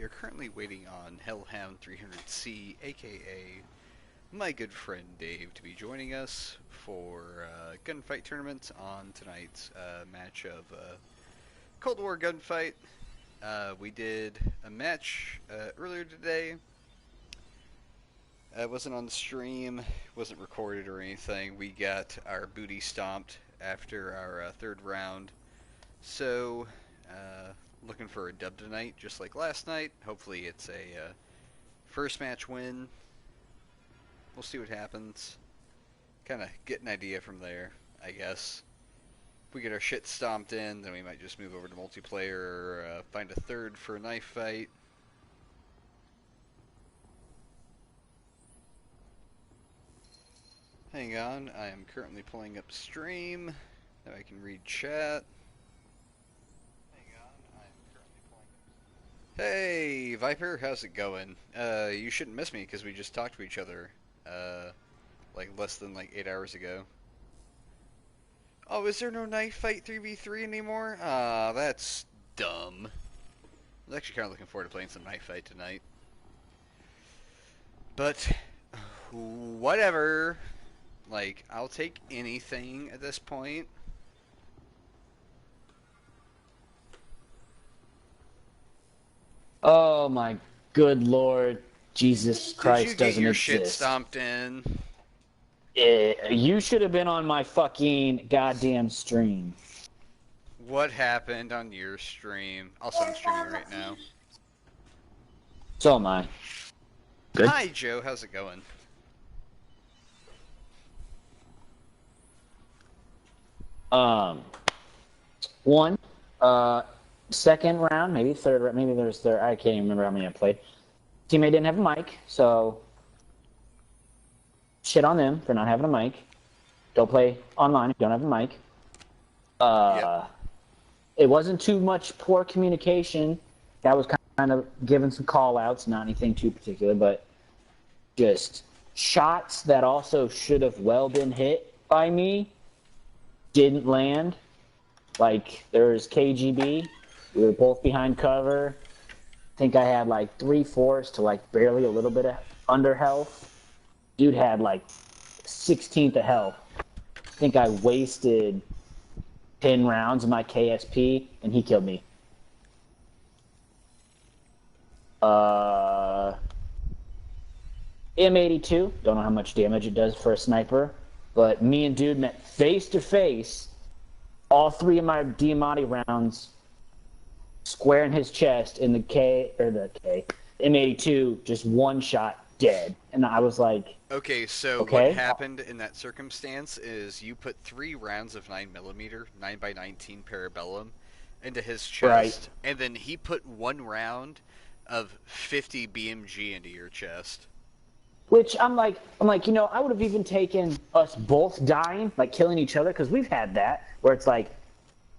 we are currently waiting on Hellhound 300C, aka my good friend Dave, to be joining us for gunfight tournament on tonight's match of Cold War gunfight. We did a match earlier today. It wasn't on the stream, wasn't recorded or anything. We got our booty stomped after our third round. So, looking for a dub tonight, just like last night. Hopefully it's a first match win. We'll see what happens. Kind of get an idea from there, I guess. If we get our shit stomped in, then we might just move over to multiplayer or find a third for a knife fight. Hang on, I am currently pulling up stream. Now I can read chat. Hey, Viper, how's it going? You shouldn't miss me because we just talked to each other, like less than 8 hours ago. Oh, is there no knife fight 3v3 anymore? Ah, that's dumb. I was actually kind of looking forward to playing some knife fight tonight. But, whatever. I'll take anything at this point. Oh my good Lord, Jesus Christ doesn't exist. Did you get your shit stomped in? You should have been on my fucking goddamn stream. What happened on your stream? Also, I'm streaming right now. So am I. Good. Hi, Joe. How's it going? Second round, maybe third, maybe there's third. I can't even remember how many I played. Teammate didn't have a mic, so shit on them for not having a mic. Don't play online if you don't have a mic. Yep. It wasn't too much poor communication. That was kind of giving some call-outs, not anything too particular, but just shots that also should have well been hit by me didn't land. There's KGB. We were both behind cover. I think I had 3/4 to barely a little bit of under health. Dude had 16th of health. I think I wasted 10 rounds of my KSP and he killed me. M82, don't know how much damage it does for a sniper, but me and dude met face to face. All three of my Diamante rounds square in his chest, and the M82 just one shot dead. And I was like, okay, so okay. What happened in that circumstance is you put 3 rounds of 9mm, 9x19 Parabellum, into his chest, right. And then he put 1 round of 50 BMG into your chest. Which I'm like, I would have even taken us both dying, killing each other, because we've had that, where it's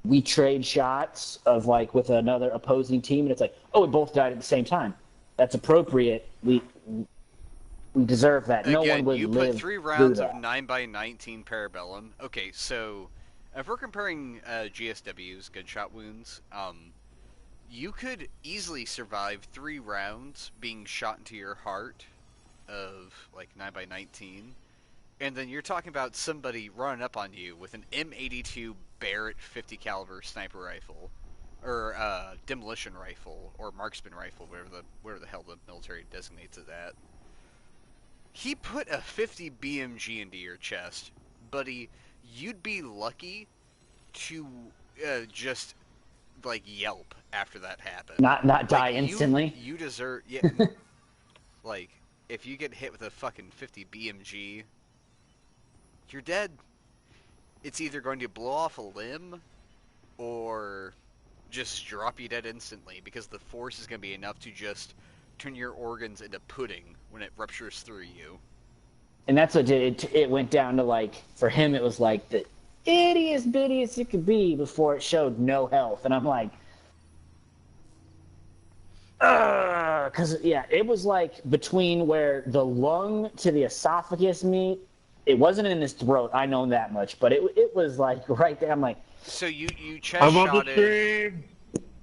we trade shots of with another opposing team, and it's oh, we both died at the same time. That's appropriate. We deserve that. Again, no one would you live put 3 rounds through of that. 9x19 Parabellum. Okay, so if we're comparing GSW's gunshot wounds, you could easily survive 3 rounds being shot into your heart of 9x19, and then you're talking about somebody running up on you with an M82 Barrett 50 caliber sniper rifle, or demolition rifle, or marksman rifle, whatever the hell the military designates it at. He put a 50 BMG into your chest, buddy. You'd be lucky to just yelp after that happened. Not die instantly. You deserve, yeah. If you get hit with a fucking 50 BMG, you're dead. It's either going to blow off a limb or just drop you dead instantly, because the force is going to be enough to just turn your organs into pudding when it ruptures through you. And that's what it went down to, for him it was the ittiest bittiest it could be before it showed no health. And I'm like, because, yeah, it was between where the lung to the esophagus meet. It wasn't in his throat, I know that much, but it was right there. I'm like, so you chest shotted.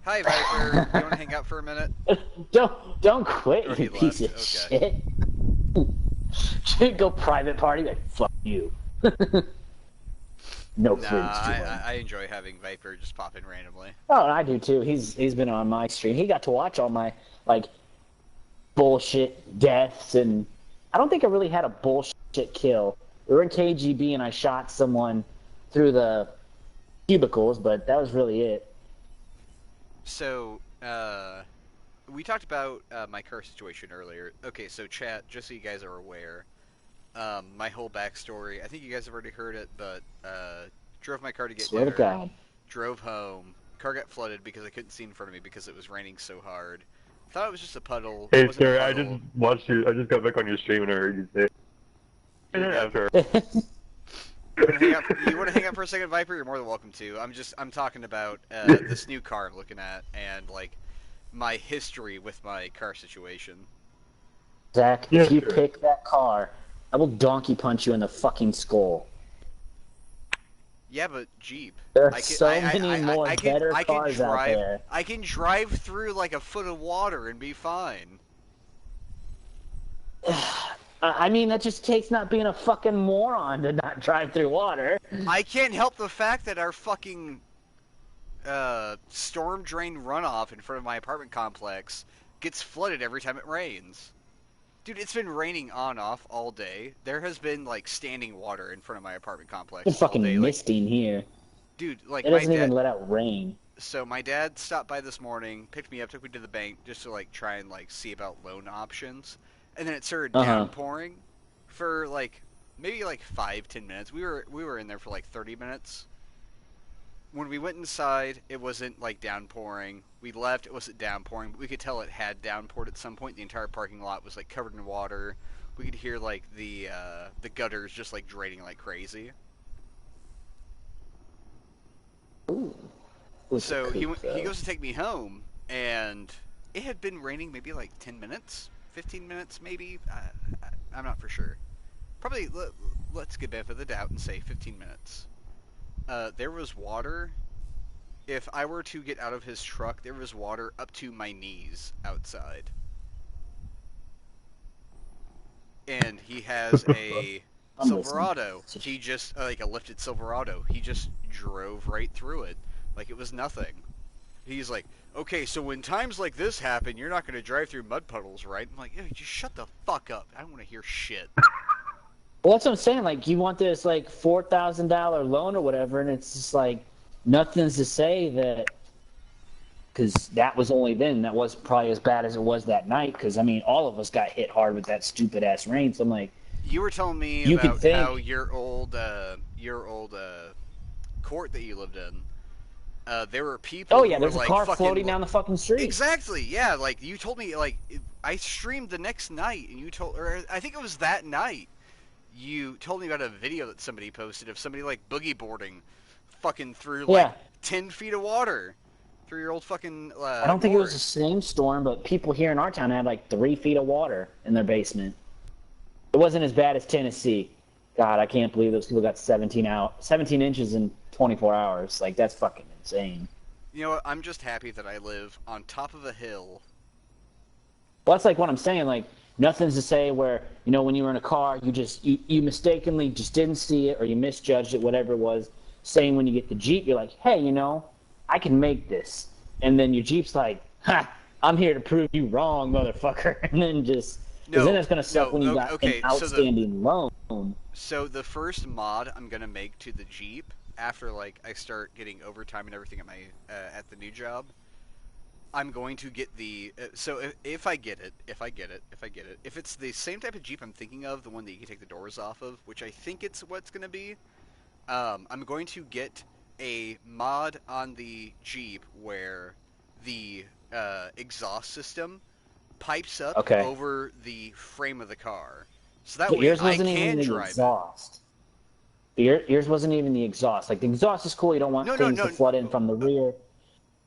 Hi, Viper. You want to hang out for a minute? Don't Or quit, he you piece left. of Okay. shit. Should go private party, like fuck you. No Nah, friends joined. I enjoy having Viper just pop in randomly. Oh, I do too. He's been on my stream. He got to watch all my like bullshit deaths, and I don't think I really had a bullshit kill. We were in KGB, and I shot someone through the cubicles, but that was really it. So, we talked about my car situation earlier. Okay, so chat, just so you guys are aware, my whole backstory. I think you guys have already heard it, but drove my car to get Swear to dinner, God. drove home. Car got flooded because I couldn't see in front of me because it was raining so hard. Thought it was just a puddle. Hey, Wasn't a sorry, I just puddle. watched you. I just got back on your stream and I heard you say. You're good. After. You want to hang out? You want to hang out for a second, Viper? You're more than welcome to. I'm talking about this new car I'm looking at and like my history with my car situation. Zach, Yeah, if you sure. pick that car, I will donkey punch you in the fucking skull. Yeah, but Jeep. There are so many more better I can cars out drive. there. I can drive through like a foot of water and be fine. I mean, that just takes not being a fucking moron to not drive through water. I can't help the fact that our fucking storm drain runoff in front of my apartment complex gets flooded every time it rains. Dude, it's been raining on off all day. There has been like standing water in front of my apartment complex It's all day. fucking Like, misting here. dude, like It my doesn't dad. even let out rain. So my dad stopped by this morning, picked me up, took me to the bank just to like try and like see about loan options, and then it started Uh-huh. downpouring for like maybe like 5-10 minutes. We were in there for like 30 minutes. When we went inside, it wasn't like downpouring. We left, it wasn't downpouring, but we could tell it had downpoured at some point. The entire parking lot was like covered in water. We could hear like the gutters just like draining like crazy. Ooh. With the So coop, he though. goes to take me home, and it had been raining maybe like 10 minutes, 15 minutes maybe. I'm not for sure. Probably let's give benefit of the doubt and say 15 minutes. There was water. If I were to get out of his truck, there was water up to my knees outside. And he has a I'm Silverado. listening. He just like a lifted Silverado. He just drove right through it like it was nothing. He's like, okay, so when times like this happen, you're not going to drive through mud puddles, right? I'm like, hey, just shut the fuck up. I don't want to hear shit. Well, that's what I'm saying. Like, you want this like $4,000 loan or whatever, and it's just like nothing's to say that because that was only then. That was probably as bad as it was that night. Because I mean, all of us got hit hard with that stupid ass rain. So I'm like, You were telling me you could about think, how your old court that you lived in. There were people oh who yeah, were there's a like car fucking floating down the fucking street. exactly, yeah. Like you told me, like I streamed the next night, and you told, or I think it was that night. You told me about a video that somebody posted of somebody like boogie boarding, fucking through like Yeah. 10 feet of water through your old fucking. I don't think it was board. the same storm, but people here in our town had like 3 feet of water in their basement. It wasn't as bad as Tennessee. God, I can't believe those people got 17 inches in 24 hours. Like, that's fucking insane. You know what? I'm just happy that I live on top of a hill. Well, that's like what I'm saying. Like, nothing's to say where, you know, when you were in a car, you mistakenly just didn't see it or you misjudged it, whatever it was. Saying when you get the Jeep, you're like, hey, you know, I can make this. And then your Jeep's like, ha, I'm here to prove you wrong, motherfucker. And then just, because then it's going to suck when you got okay, an outstanding loan. So the first mod I'm gonna make to the Jeep after like I start getting overtime and everything at my at the new job, I'm going to get the so if I get it, if it's the same type of Jeep I'm thinking of, the one that you can take the doors off of, which I think it's what's gonna be, I'm going to get a mod on the Jeep where the exhaust system pipes up Okay. over the frame of the car. So that But way yours I wasn't can even the drive it. exhaust. Yours wasn't even the exhaust. Like, the exhaust is cool. You don't want things to flood in from the rear.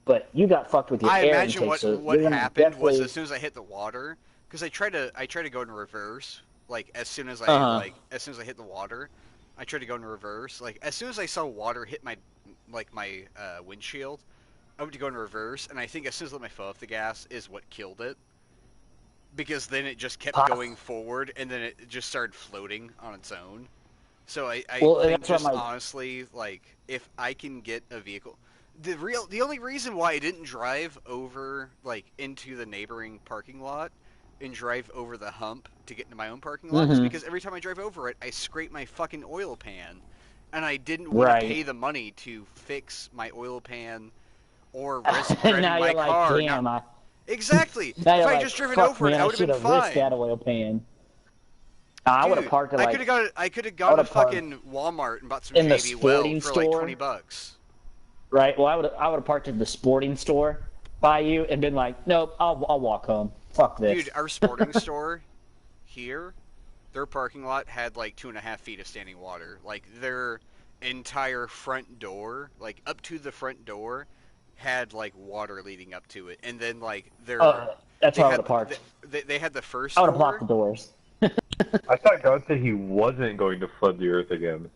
But you got fucked with your I air imagine intake. So what you're gonna happened was definitely... as soon as I hit the water, because I try to go in reverse. Like as soon as Uh-huh. as soon as I hit the water, I try to go in reverse. Like as soon as I saw water hit my windshield, I went to go in reverse, and I think as soon as I let my foot off the gas is what killed it. Because then it just kept going forward, and then it just started floating on its own. So I Well, think that's what just my honestly, like, if I can get a vehicle... The only reason why I didn't drive over, like, into the neighboring parking lot and drive over the hump to get into my own parking lot is because every time I drive over it, I scrape my fucking oil pan. And I didn't want to pay the money to fix my oil pan or risk driving now my you're like, car. damn. Exactly. Now If you're I had like, just driven fuck, over it, man, I I would have should been have risked fine. that oil pan. I would have parked it I like could have gone to fucking Walmart and bought some in the JB Well sporting for store. like $20. Right. Well, I would have parked at the sporting store by you and been like, nope, I'll walk home. Fuck this. Dude, our sporting store here, their parking lot had like 2.5 feet of standing water. Like their entire front door, like up to the front door, had like water leading up to it, and then like that's why I would have parked. They had the first. I would have door. blocked the doors. I thought God said he wasn't going to flood the earth again.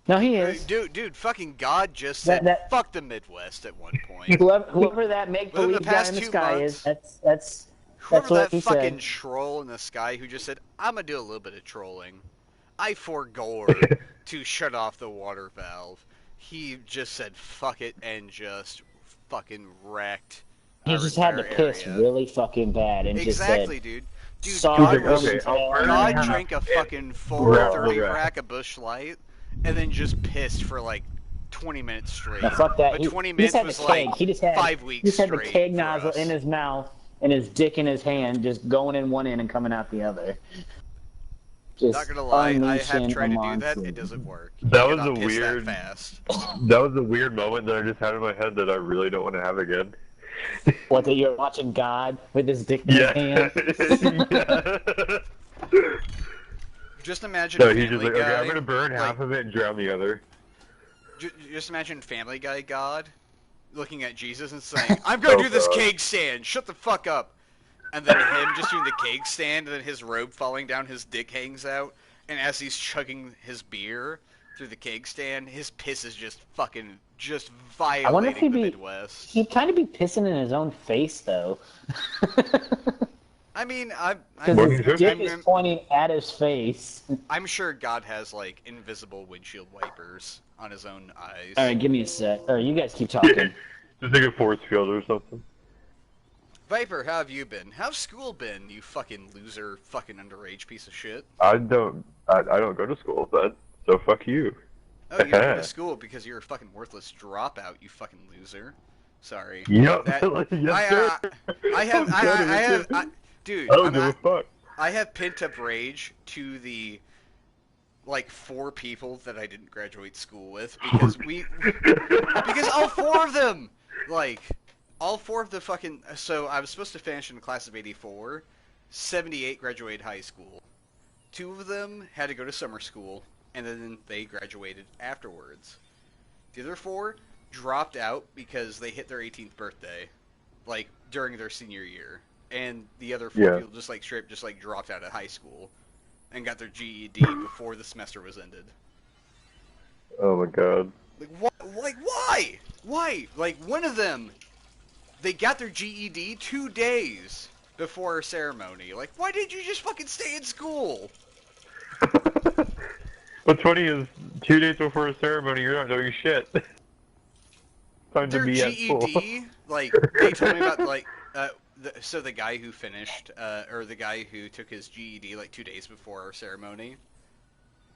No, he is. Dude, fucking God just said fuck the Midwest at one point. Whoever that make-believe guy in the sky is, that's whoever what that he fucking said. troll in the sky who just said, I'm gonna do a little bit of trolling. I forgore to shut off the water valve. He just said fuck it and just fucking wrecked. He just had to piss really fucking bad and just said, dude. Dude, sorry, God drank a fucking full 30 rack of Busch Light and then just pissed for like 20 minutes straight. Now, fuck that. But He 20 just minutes had was the like keg. He just had 5 weeks He just had the straight keg for nozzle us. in his mouth and his dick in his hand, just going in one end and coming out the other. Just Not gonna lie, I have tried to do monster. that. It doesn't work. That You was cannot a piss weird. That fast. That was a weird moment that I just had in my head that I really don't want to have again. What, that you're watching God with his dick in his hand? Yeah. Just imagine No, Family he's just like, Guy. okay, I'm gonna burn half of it and drown the other. Just imagine Family Guy God looking at Jesus and saying, I'm gonna do this keg stand, shut the fuck up. And then him just doing the keg stand, and then his robe falling down, his dick hangs out, and as he's chugging his beer through the keg stand, his piss is just fucking just violating I wonder if the Midwest. He'd kind of be pissing in his own face, though. I mean, Because his dick is pointing at his face. I'm sure God has, like, invisible windshield wipers on his own eyes. Alright, give me a sec. Alright, you guys keep talking. Just like a force field or something. Viper, how have you been? How's school been, you fucking loser, fucking underage piece of shit? I don't go to school, but so fuck you. Oh, you don't go to school because you're a fucking worthless dropout, you fucking loser. Sorry. Yep. Dude, I don't give a fuck. I have pent up rage to the, like, 4 people that I didn't graduate school with because because all 4 of them, like, all 4 of the fucking, so I was supposed to finish in the class of 84, 78 graduated high school. 2 of them had to go to summer school, and then they graduated afterwards. The other 4 dropped out because they hit their 18th birthday, like, during their senior year. And the other 4 people just, like, straight just, like, dropped out of high school and got their GED before the semester was ended. Oh my god. Like, what? Like, why? Why? Like, one of them, they got their GED 2 days before our ceremony. Like, why didn't you just fucking stay in school? What's funny is 2 days before a ceremony, you're not doing shit. Time to Their be at school. GED, like, they told me about, like, so the guy who finished, or the guy who took his GED, like, 2 days before our ceremony,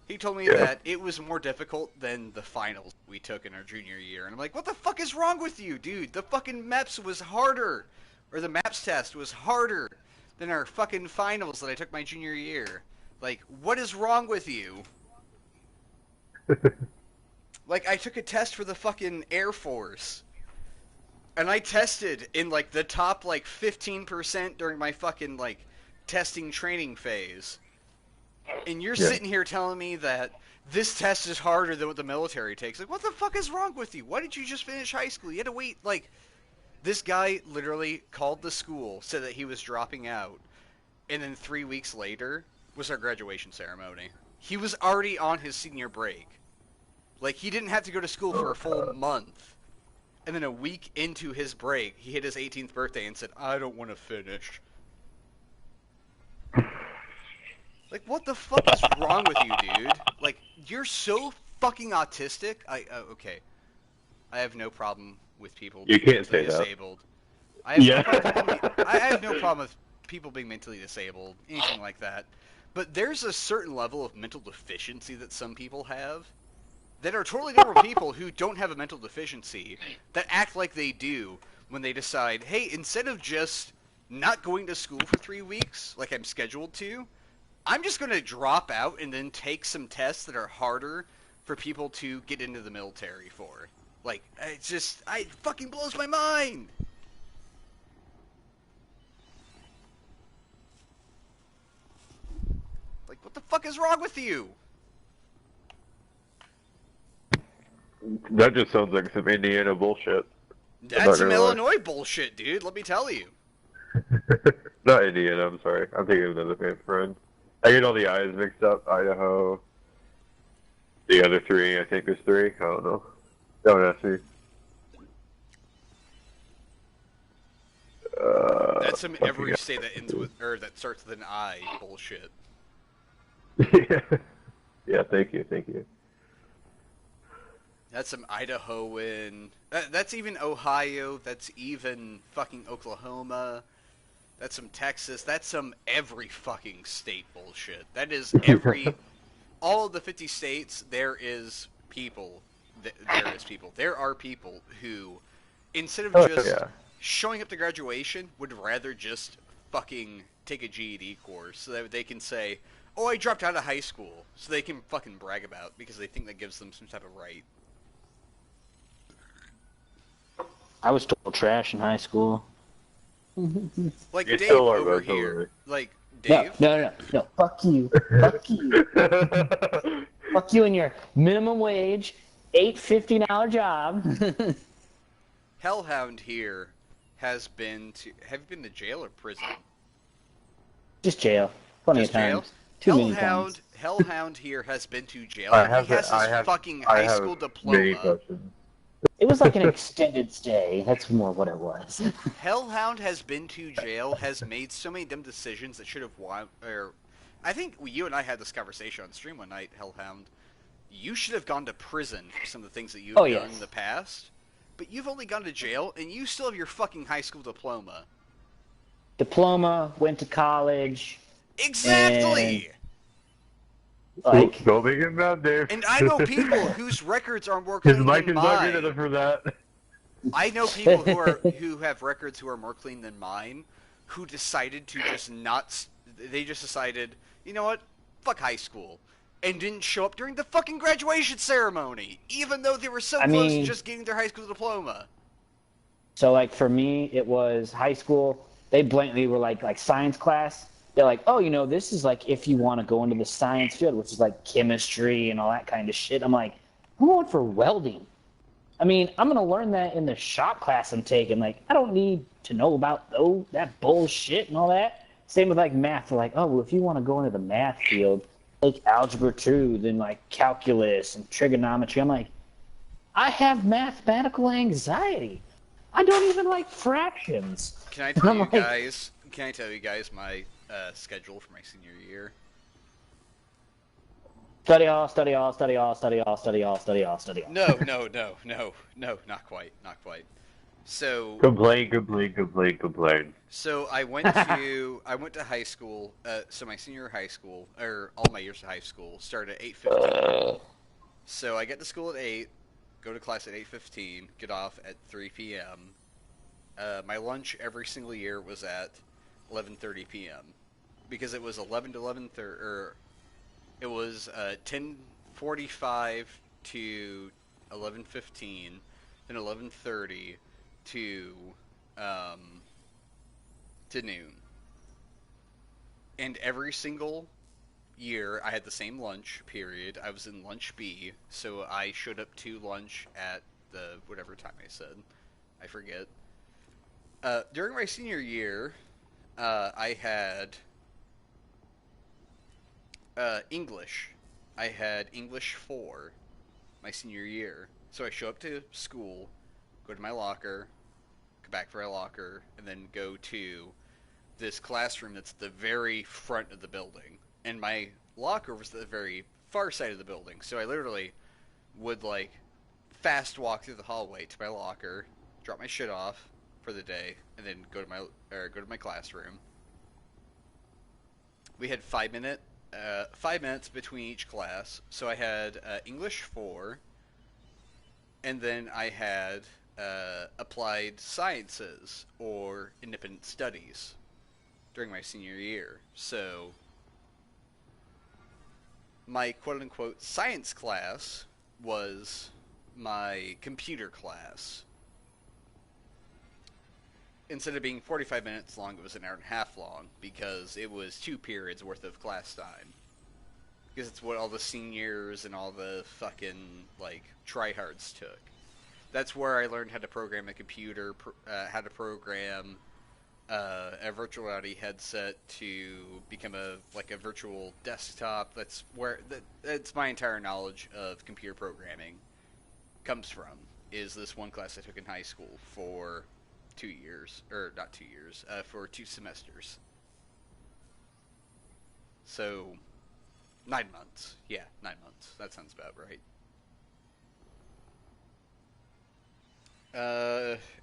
he told me that it was more difficult than the finals we took in our junior year. And I'm like, what the fuck is wrong with you, dude? The fucking MEPS was harder, or the MAPS test was harder than our fucking finals that I took my junior year. Like, what is wrong with you? Like, I took a test for the fucking Air Force. And I tested in, like, the top, like, 15% during my fucking, like, testing training phase. And you're sitting here telling me that this test is harder than what the military takes. Like, what the fuck is wrong with you? Why didn't you just finish high school? You had to wait, like... This guy literally called the school, said that he was dropping out. And then 3 weeks later was our graduation ceremony. He was already on his senior break. Like, he didn't have to go to school for a full month. And then a week into his break, he hit his 18th birthday and said, "I don't want to finish." Like, what the fuck is wrong with you, dude? Like, you're so fucking autistic. Okay. I have no problem with people You being can't mentally say that. disabled. I have no Yeah. problem with people I have no problem with people being mentally disabled, anything like that. But there's a certain level of mental deficiency that some people have that are totally normal people who don't have a mental deficiency that act like they do when they decide, hey, instead of just not going to school for 3 weeks like I'm scheduled to, I'm just going to drop out and then take some tests that are harder for people to get into the military for. Like, it fucking blows my mind. Like, what the fuck is wrong with you? That just sounds like some Indiana bullshit. That's some Illinois bullshit, dude, let me tell you. Not Indiana, I'm sorry. I'm thinking of another friend. I get all the I's mixed up. Idaho. The other three, I think there's three. I don't know. Don't ask me. That's some every state that ends with, or that starts with an I bullshit. Yeah, thank you. That's some Idahoan. That's even Ohio. That's even fucking Oklahoma. That's some Texas. That's some every fucking state bullshit. That is every. All of the 50 states, there is people. There is people. There are people who, instead of just showing up to graduation, would rather just fucking take a GED course so that they can say, "Oh, I dropped out of high school," so they can fucking brag about because they think that gives them some type of right. I was total trash in high school. Like You Dave still are, over though, here. totally. Like Dave. No. Fuck you. Fuck you. Fuck you and your minimum wage, $8.50 job. Hellhound here has been to. Have you been to jail or prison? Just jail. Plenty Just of jail. times. Too many times. Hellhound here has been to jail, I and he have has his fucking high school many diploma. questions. It was like an extended stay. That's more what it was. Hellhound has been to jail, has made so many dumb decisions that should have won. Or, I think you and I had this conversation on stream one night, Hellhound. You should have gone to prison for some of the things that you've done in the past, but you've only gone to jail, and you still have your fucking high school diploma. Diploma, went to college. Exactly! Like, Go make him mad, Dave. And I know people whose records are more His clean mic than is not good mine. enough for that. I know people who have records who are more clean than mine, who decided to just not. They just decided, you know what? Fuck high school, and didn't show up during the fucking graduation ceremony, even though they were so close to just getting their high school diploma. So, like, for me, it was high school. They blatantly were like science class. They're like, oh, you know, this is like if you want to go into the science field, which is like chemistry and all that kind of shit. I'm like, I'm going for welding. I mean, I'm going to learn that in the shop class I'm taking. Like, I don't need to know about that bullshit and all that. Same with like math. They're like, oh, well, if you want to go into the math field, like algebra 2, then like calculus and trigonometry. I'm like, I have mathematical anxiety. I don't even like fractions. Can I tell you guys? Can I tell you guys my schedule for my senior year? Study all, study all, study all, study all, study all, study all, study all. No, not quite. So Complain. So I went to high school. So my senior year of high school, or all my years of high school, started at 8:15. So I get to school at 8, go to class at 8:15, get off at 3 p.m. My lunch every single year was at 11:30 p.m. because it was 11 to 11:30, or it was 10:45 to 11:15, then 11:30 to noon. And every single year, I had the same lunch period. I was in lunch B, so I showed up to lunch at the whatever time I said. I forget. During my senior year, I had English. I had English 4 my senior year. So I show up to school, go to my locker, go back to my locker, and then go to this classroom that's at the very front of the building. And my locker was at the very far side of the building, so I literally would like fast walk through the hallway to my locker, drop my shit off for the day, and then go to my classroom. We had 5 minutes between each class, so I had English 4, and then I had applied sciences or independent studies during my senior year. So my quote-unquote science class was my computer class. Instead of being 45 minutes long, it was an hour and a half long, because it was 2 periods worth of class time. Because it's what all the seniors and all the fucking, like, tryhards took. That's where I learned how to program a computer, how to program a virtual reality headset to become a virtual desktop. That's where that's my entire knowledge of computer programming comes from. Is this one class I took in high school for 2 years, or not 2 years, for 2 semesters. So 9 months. Yeah, 9 months. That sounds about right.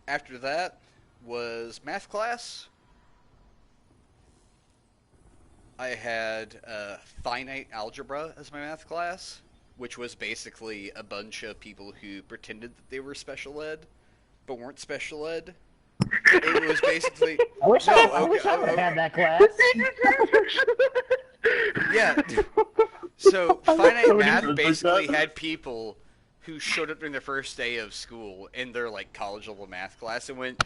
After that was math class. I had finite algebra as my math class, which was basically a bunch of people who pretended that they were special ed, but weren't special ed. It was basically... I wish I would have had that class. Yeah. So finite math basically had people who showed up during the first day of school in their like college level math class and went,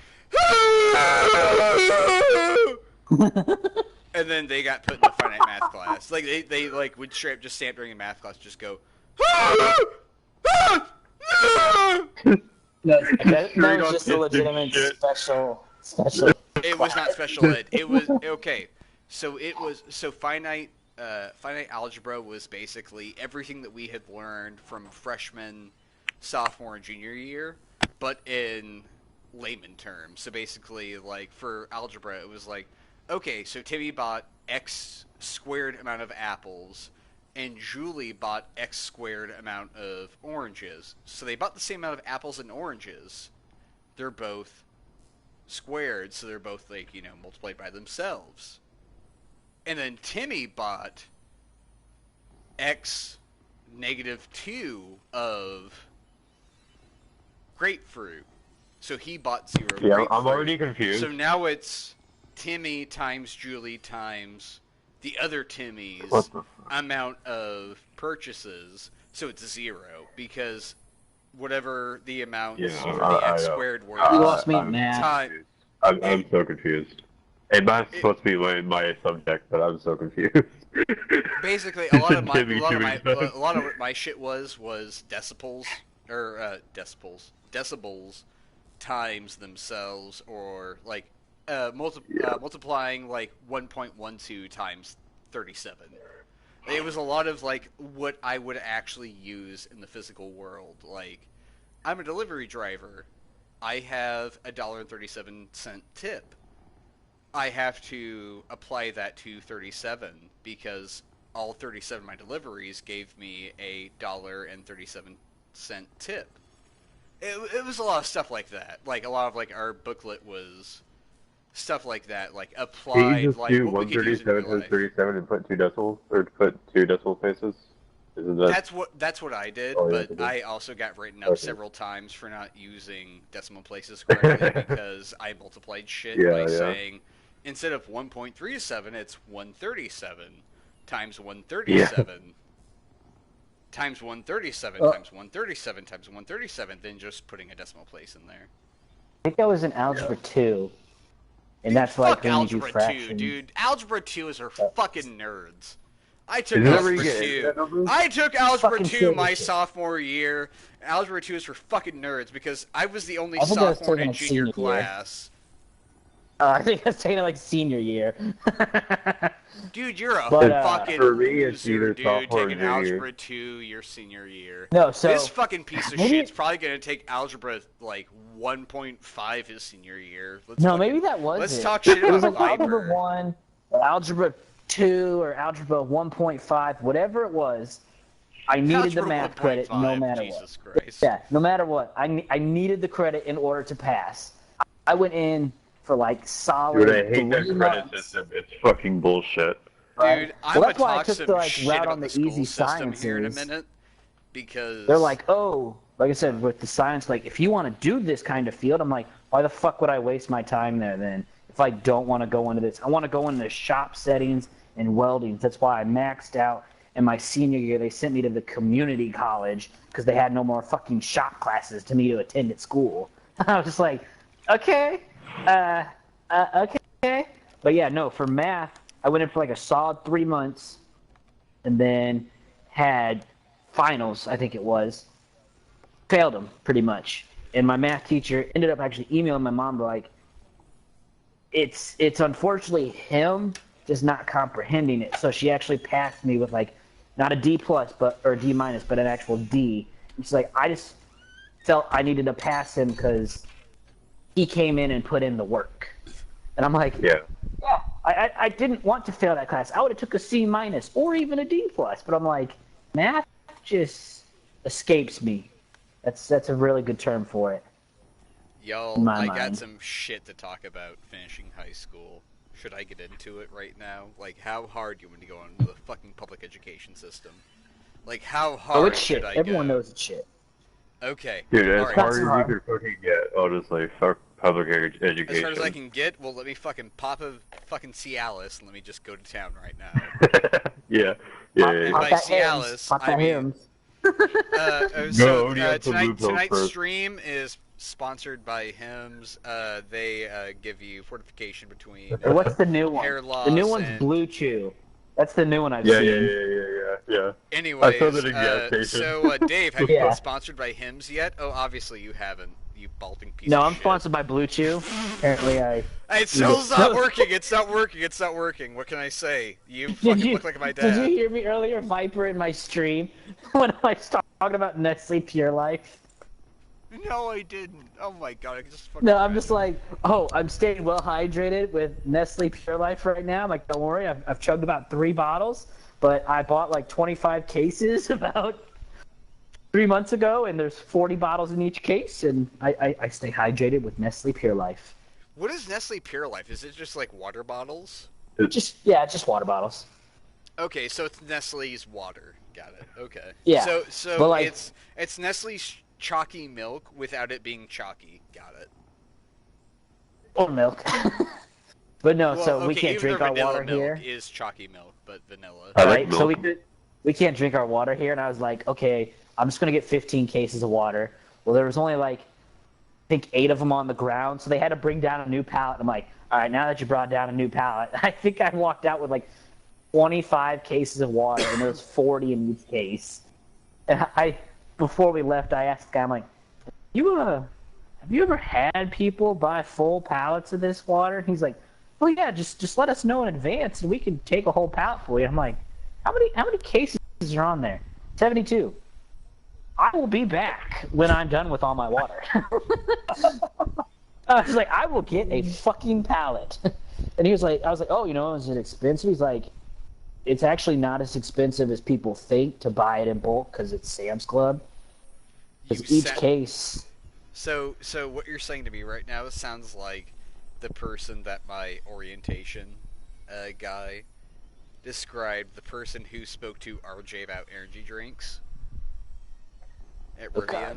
and then they got put in the finite math class. Like they like would straight up just stand during a math class, just go. No, that was just a legitimate special. It was not special ed. It was okay. So finite algebra was basically everything that we had learned from freshman, sophomore, and junior year, but in layman terms. So basically, like for algebra, it was like, okay, so Timmy bought X squared amount of apples, and Julie bought X squared amount of oranges. So they bought the same amount of apples and oranges. They're both squared, so they're both like, multiplied by themselves. And then Timmy bought X -2 of grapefruit. So he bought 0 Yeah, grapefruit. I'm already confused. So now it's Timmy times Julie times the other Timmy's amount of purchases. So it's 0, because whatever the amounts for the X squared were. You lost me at math. I'm so confused. Hey, math's supposed to be my subject, but I'm so confused. Basically, a lot of what my shit was decibels times themselves, or like multiplying like 1.12 times 37. It was a lot of like what I would actually use in the physical world. Like, I'm a delivery driver. I have $1.37 tip. I have to apply that to 37 because all 37 of my deliveries gave me $1.37 tip. It was a lot of stuff like that. Like, a lot of like our booklet was stuff like that, like applied. Can you just like do what we could use in 137 real to life. 37 and put 2 decimals, or put 2 decimal places? Isn't that... That's what I did, Oh, but yeah, I also got written up okay. several times for not using decimal places correctly because I multiplied shit by saying instead of 1.37, it's 137 times 137 times 137 times 137 times 137, then just putting a decimal place in there. I think that was in Algebra 2. And Dude, that's like fuck when you do Algebra 2, fractions. dude. Algebra 2 is for fucking nerds. I took Algebra 2. I took Algebra 2 my sophomore year. Algebra 2 is for fucking nerds because I was the only sophomore in a junior class. I think I was taking it like senior year. Dude, you're a But, fucking for me, it's loser, either dude. sophomore or Taking junior. Algebra 2 your senior year. No, so This fucking piece of maybe- shit's probably gonna take Algebra, like, 1.5 his senior year. no, maybe that was Let's it. talk shit It was about like Algebra Viper. 1, or Algebra 2, or Algebra 1.5, whatever it was. I needed Algebra the math credit no 1.5, matter Jesus what. Christ. Yeah, no matter what. I needed the credit in order to pass. I went in for like solid Dude, I hate 3 that credit months. system. It's fucking bullshit. Right? Dude, I'm Well, gonna that's why I talk took some the like shit route about on the the school easy system here in a sciences. minute, because They're like, oh, like I said, with the science, like if you want to do this kind of field, I'm like, why the fuck would I waste my time there then? If I don't want to go into this, I want to go into shop settings and welding. That's why I maxed out. In my senior year, they sent me to the community college because they had no more fucking shop classes to me to attend at school. I was just like, okay, okay. But yeah, no, for math, I went in for like a solid 3 months and then had finals, I think it was. Failed them, pretty much. And my math teacher ended up actually emailing my mom, like, it's unfortunately him just not comprehending it. So she actually passed me with, like, not a D plus, or D minus, but an actual D. And she's like, I just felt I needed to pass him because he came in and put in the work. And I'm like, Yeah. I didn't want to fail that class. I would have took a C minus or even a D plus. But I'm like, math just escapes me. That's a really good term for it. y'all, in my I got mind. some shit to talk about finishing high school. Should I get into it right now? Like, how hard do you want me to go into the fucking public education system? Like, how hard Oh, it's shit. should I Everyone go? knows it's shit. Okay. Dude, as Alright. hard as hard. you could fucking get, honestly, fuck public education. As hard as I can get, well, let me fucking pop a fucking Cialis and let me just go to town right now. Yeah. And Pop by that Hims. Cialis, Pop I that mean, Hims. so only have to move those tonight's first. stream is sponsored by Hims. They give you fortification between Or what's the new one? hair loss. The new one's and... Blue Chew. That's the new one I've Yeah, seen. yeah. Anyways, I saw that in gas station. so Dave, have you Yeah. been sponsored by Hims yet? Oh, obviously you haven't. You balting piece No, of I'm shit. sponsored by Blue Chew. Apparently, I. It's still not working. It's not working. It's not working. What can I say? You fucking look like my dad. Did you hear me earlier, Viper, in my stream when I was talking about Nestle Pure Life? No, I didn't. Oh my god, I just fucking. No, I'm just like, oh, I'm staying well hydrated with Nestle Pure Life right now. I'm like, don't worry, I've chugged about 3 bottles, but I bought like 25 cases about 3 months ago, and there's 40 bottles in each case, and I stay hydrated with Nestle Pure Life. What is Nestle Pure Life? Is it just like water bottles? Just water bottles. Okay, so it's Nestle's water. Got it. Okay. Yeah, So but, like- it's Nestle's chalky milk without it being chalky. Got it. Or milk. But no, Well, so okay, we can't even drink the our vanilla water milk here. is chalky milk, but vanilla. I like Right? So milk. we can't drink our water here, and I was like, okay, I'm just gonna get 15 cases of water. Well, there was only like, I think 8 of them on the ground, so they had to bring down a new pallet. I'm like, all right, now that you brought down a new pallet, I think I walked out with like 25 cases of water, and there was 40 in each case. And before we left, I asked the guy, I'm like, have you ever had people buy full pallets of this water? And he's like, well, yeah, just let us know in advance, and we can take a whole pallet for you. I'm like, how many cases are on there? 72. I will be back when I'm done with all my water. I was like, I will get a fucking pallet. And he was like, I was like, oh, is it expensive? He's like, it's actually not as expensive as people think to buy it in bulk because it's Sam's Club. Because each case. So what you're saying to me right now sounds like the person that my orientation guy described, the person who spoke to RJ about energy drinks at Rivian.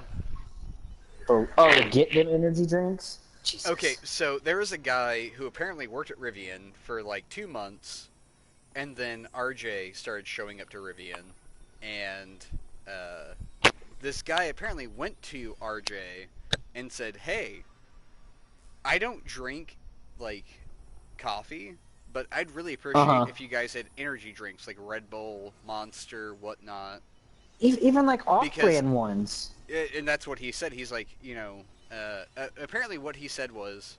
To get them energy drinks? Jesus. Okay, so there was a guy who apparently worked at Rivian for like 2 months, and then RJ started showing up to Rivian, and this guy apparently went to RJ and said, hey, I don't drink, like, coffee, but I'd really appreciate if you guys had energy drinks, like Red Bull, Monster, whatnot. Even like off-brand ones. And that's what he said. He's like, apparently what he said was,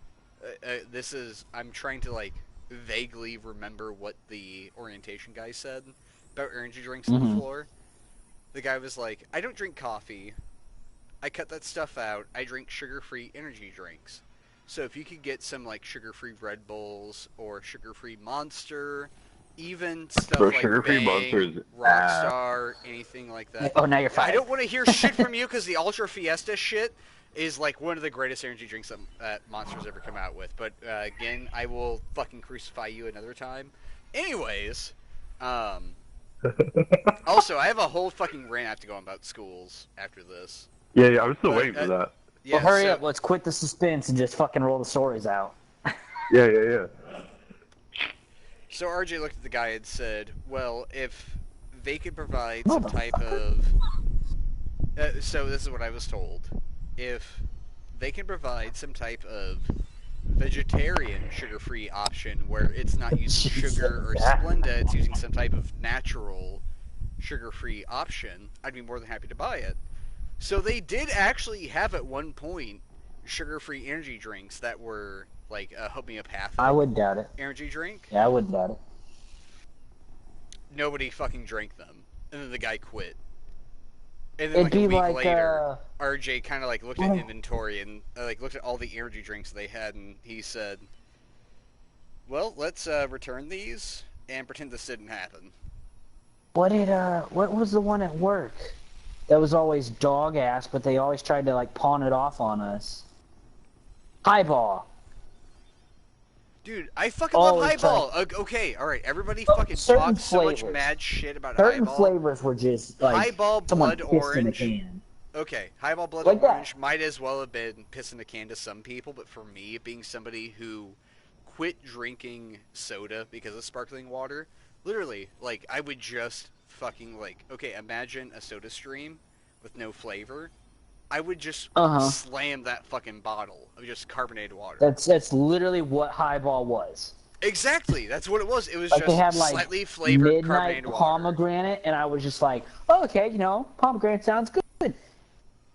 I'm trying to like vaguely remember what the orientation guy said about energy drinks on the Mm-hmm. floor. The guy was like, "I don't drink coffee. I cut that stuff out. I drink sugar-free energy drinks. So if you could get some like sugar-free Red Bulls or sugar-free Monster, even Bro, stuff like sugar-free Monster Bang, is ass. Rockstar, anything like that. Oh, now you're I fired. don't want to hear shit from you because the Ultra Fiesta shit is like one of the greatest energy drinks that Monster's ever come out with. But again, I will fucking crucify you another time. Anyways, um, also I have a whole fucking rant I have to go on about schools after this. Yeah, I'm still But waiting for that. yeah, Well, hurry so, up. Let's quit the suspense and just fucking roll the stories out. Yeah. So RJ looked at the guy and said, "Well, if they could provide some type Motherfucker. of..." so this is what I was told. If they can provide some type of vegetarian sugar-free option where it's not using sugar or Splenda, it's using some type of natural sugar-free option, I'd be more than happy to buy it. So they did actually have at one point sugar-free energy drinks that were like a homeopathic I would doubt it. energy drink. Yeah, I would doubt it. Nobody fucking drank them, and then the guy quit. And then It'd like a be week like, later, RJ kind of like looked at Oh. inventory and like looked at all the energy drinks they had, and he said, "Well, let's return these and pretend this didn't happen." What was the one at work that was always dog ass, but they always tried to like pawn it off on us? Highball. Dude, I fucking Oh, love it's Highball. Okay, all right, everybody fucking certain talks so much flavors. mad shit about Certain Highball. flavors were just like Highball someone Blood pissed in a Orange. can. Okay, Highball Blood Like that. Orange might as well have been piss in the can to some people, but for me, being somebody who quit drinking soda because of sparkling water, literally, like, I would just fucking, like, okay, imagine a soda stream with no flavor. I would just slam that fucking bottle of just carbonated water. That's literally what Highball was. Exactly, that's what it was. It was Like just they had like slightly flavored midnight carbonated water. pomegranate, and I was just like, oh, okay, pomegranate sounds good.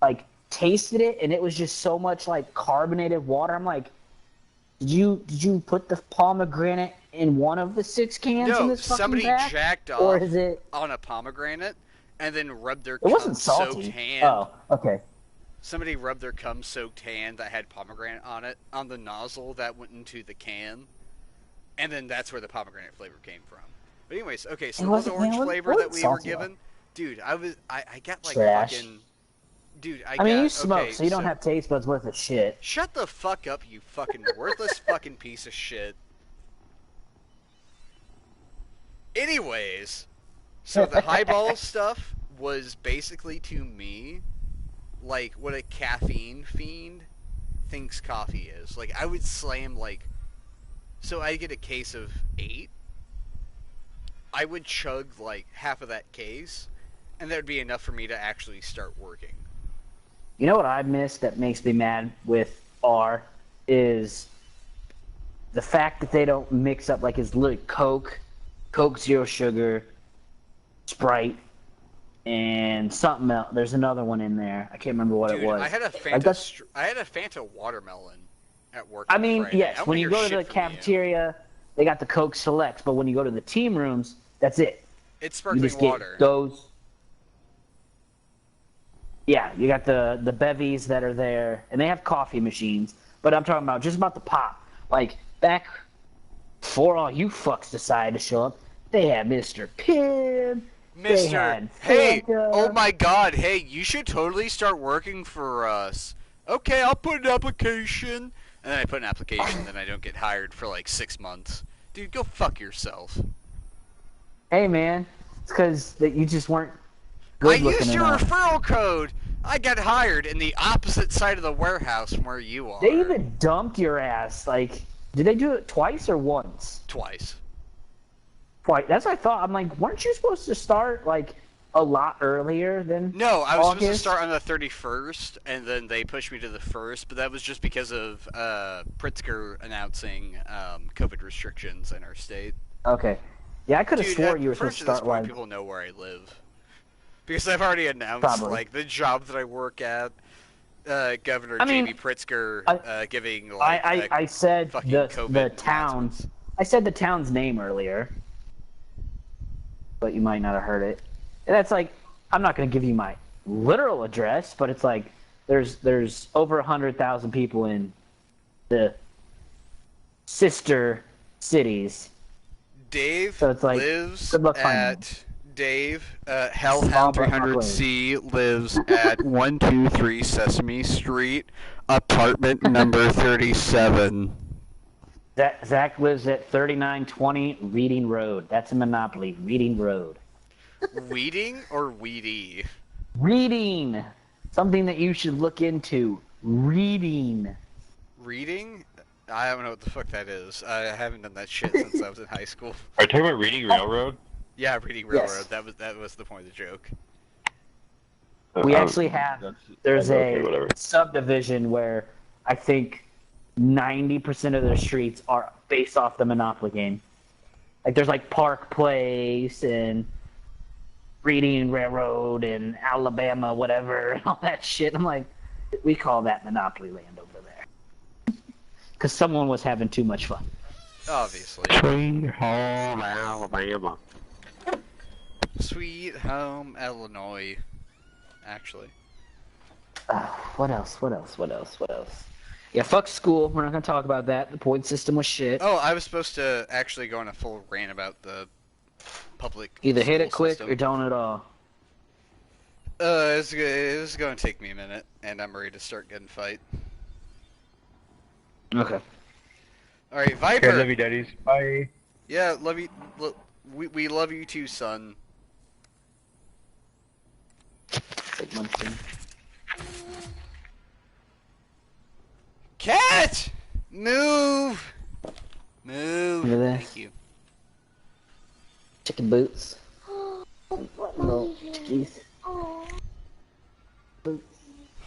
Like tasted it, and it was just so much like carbonated water. I'm like, did you put the pomegranate in one of the 6 cans in No, this fucking somebody pack? jacked Or off is it? on a pomegranate and then rubbed their It wasn't cum-soaked salty. hand. Oh, okay. Somebody rubbed their cum-soaked hand that had pomegranate on it on the nozzle that went into the can, and then that's where the pomegranate flavor came from. But anyways, okay, so It the wasn't- orange man, it flavor wasn't that we were salty, given, dude, I got like Trash. fucking, dude, I mean, got, you smoke, okay, so you don't have taste buds worth of shit. Shut the fuck up, you fucking worthless fucking piece of shit. Anyways, so the highball stuff was basically to me like what a caffeine fiend thinks coffee is. Like I would slam like, so I get a case of 8. I would chug like half of that case, and that would be enough for me to actually start working. You know what I miss that makes me mad with R is the fact that they don't mix up like it's literally Coke, Zero Sugar, Sprite, and something else. There's another one in there. I can't remember what Dude, it was. I had a Like, Fanta watermelon at work. I on mean, Friday. yes, I when wanna you hear go to shit the from cafeteria, they got the Coke Selects, but when you go to the team rooms, that's it. it's You sparkling just water. get those. Yeah, you got the bevies that are there, and they have coffee machines. But I'm talking about just about the pop. Like back before all you fucks decided to show up, they had Mr. Pibb. They Mister, had hey, Fanta. oh my god, hey, you should totally start working for us. Okay, I'll put an application. And then I put an application, then I don't get hired for like 6 months. Dude, go fuck yourself. Hey man, it's because that you just weren't good I looking used your enough. referral code. I got hired in the opposite side of the warehouse from where you are. They even dumped your ass. Like, did they do it twice or once? Twice. Twice. That's what I thought. I'm like, weren't you supposed to start like a lot earlier than? No, I was supposed to August? start on the 31st, and then they pushed me to the 1st, but that was just because of Pritzker announcing COVID restrictions in our state. Okay. Yeah, I could have Dude, swore you were first supposed to at this start point, like. people know where I live. Because I've already announced, Probably. like, the job that I work at, Governor I mean, J.B. Pritzker I, giving like I said fucking the COVID town. announcements. I said the town's name earlier, but you might not have heard it. And that's like, I'm not going to give you my literal address, but it's like there's over 100,000 people in the sister cities. Dave So it's like, lives good luck finding them. at Dave Small Hellhound but Buckland. 300C lives at 123 Sesame Street, apartment number 37. Zach lives at 3920 Reading Road. That's a Monopoly. Reading Road. Weeding or weedy? Reading. Something that you should look into. Reading. Reading? I don't know what the fuck that is. I haven't done that shit since I was in high school. Are you talking about Reading Railroad? Yeah, reading railroad. Yes. That was the point of the joke. We actually have, there's okay, a whatever. subdivision where I think 90% of their streets are based off the Monopoly game. Like there's like Park Place and Reading Railroad and Alabama, whatever, and all that shit. I'm like, we call that Monopoly Land over there. Because someone was having too much fun. Obviously. Sweet home Alabama. Sweet home Illinois. Actually. What else? Yeah, fuck school. We're not going to talk about that. The point system was shit. Oh, I was supposed to actually go on a full rant about the public Either hit it school quick system. or don't at all. It's going to take me a minute, and I'm ready to start gunfight. Okay. Alright, Viper! Okay, love you, daddies. Bye. Yeah, love you. We love you too, son. Take one thing. Cat! Move! Move. Look at this. Thank you. Chicken boots. Little chickies. Boots.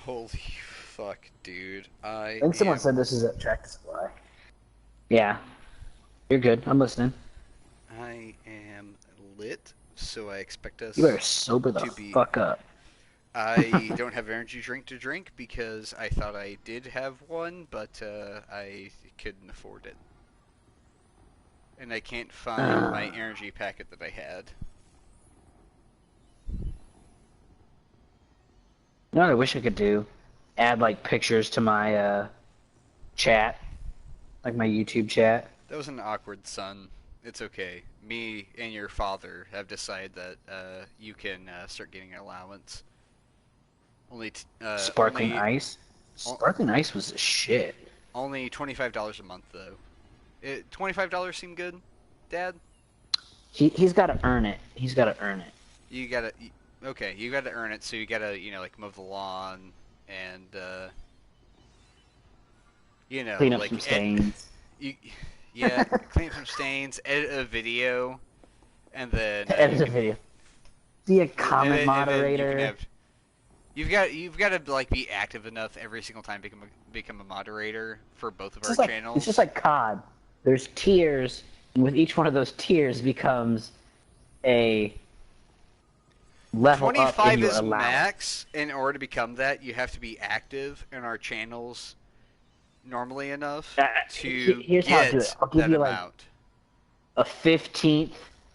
Holy fuck, dude. I think someone am- said this is a Tractor Supply. Yeah. You're good. I'm listening. I am lit, so I expect us You better sober the to be- fuck up. I don't have energy drink to drink because I thought I did have one, but I couldn't afford it. And I can't find my energy packet that I had. You know what I wish I could do? Add like pictures to my chat. Like my YouTube chat. That was an awkward son. It's okay. Me and your father have decided that you can start getting an allowance. Sparkling only, ice? Sparkling ice was a shit. Only $25 a month though. $25 seem good, Dad? He's gotta earn it. He's gotta earn it. You gotta okay. You gotta earn it, so you gotta like mow the lawn and Clean up like some stains. yeah, clean up some stains, edit a video, and then Edit a video. Be a comment and then moderator. you've got to like be active enough every single time become a moderator for both of our It's channels. just like COD. There's tiers, and with each one of those tiers becomes a level up in 25 your is allowance. max. In order to become that, you have to be active in our channels normally enough to Here's how I do get it. I'll give that you like amount. a 15th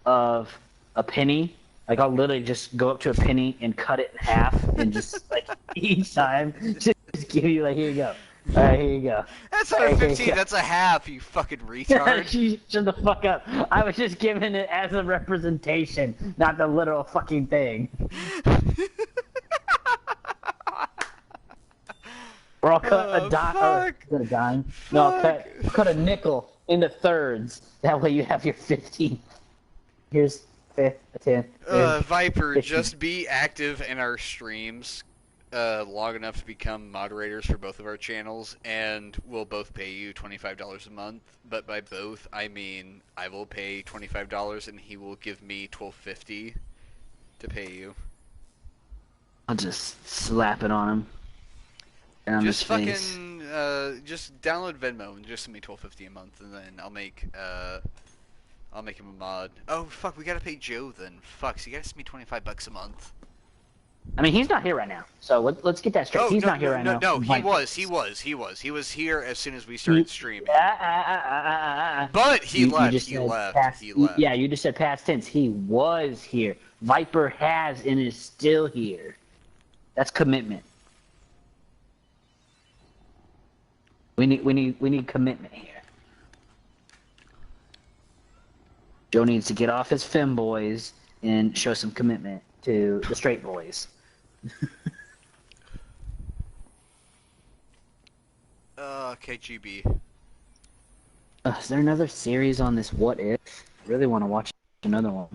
of a penny. Like I'll literally just go up to a penny and cut it in half, and just like each time, just give you like, here you go. All right, here you go. That's not a Here you 15. go. That's a half. You fucking retard. Shut the fuck up. I was just giving it as a representation, not the literal fucking thing. Or I'll cut a dime. fuck. Is it a dime? No, I'll cut a nickel into thirds. That way you have your 15. Here's fifth, a 10. Viper, 15. just be active in our streams long enough to become moderators for both of our channels, and we'll both pay you $25 a month. But by both, I mean I will pay $25 and he will give me $12.50 to pay you. I'll just slap it on him. And on Just his face. fucking just download Venmo and just send me $12.50 a month, and then I'll make him a mod. Oh fuck, we gotta pay Joe then. Fuck, so you gotta send me $25 a month. I mean, he's not here right now. So let's get that straight. Oh, he's no, not here right now. no, he Viper was, is. he was. He was here as soon as we started streaming. But he You left, just he said left, past, he left. Yeah, you just said past tense. He was here. Viper has and is still here. That's commitment. We need commitment here. Joe needs to get off his femboys and show some commitment to the straight boys. KGB. Is there another series on this What If? I really want to watch another one.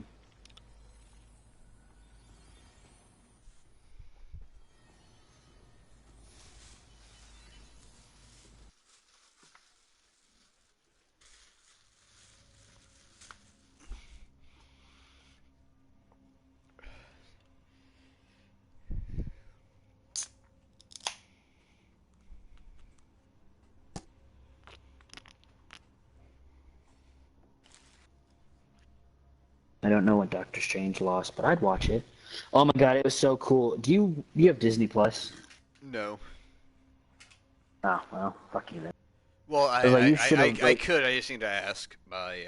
I don't know what Doctor Strange lost, but I'd watch it. Oh my god, it was so cool. Do you have Disney Plus? No. Oh, well, fuck you then. Well, I could. I just need to ask my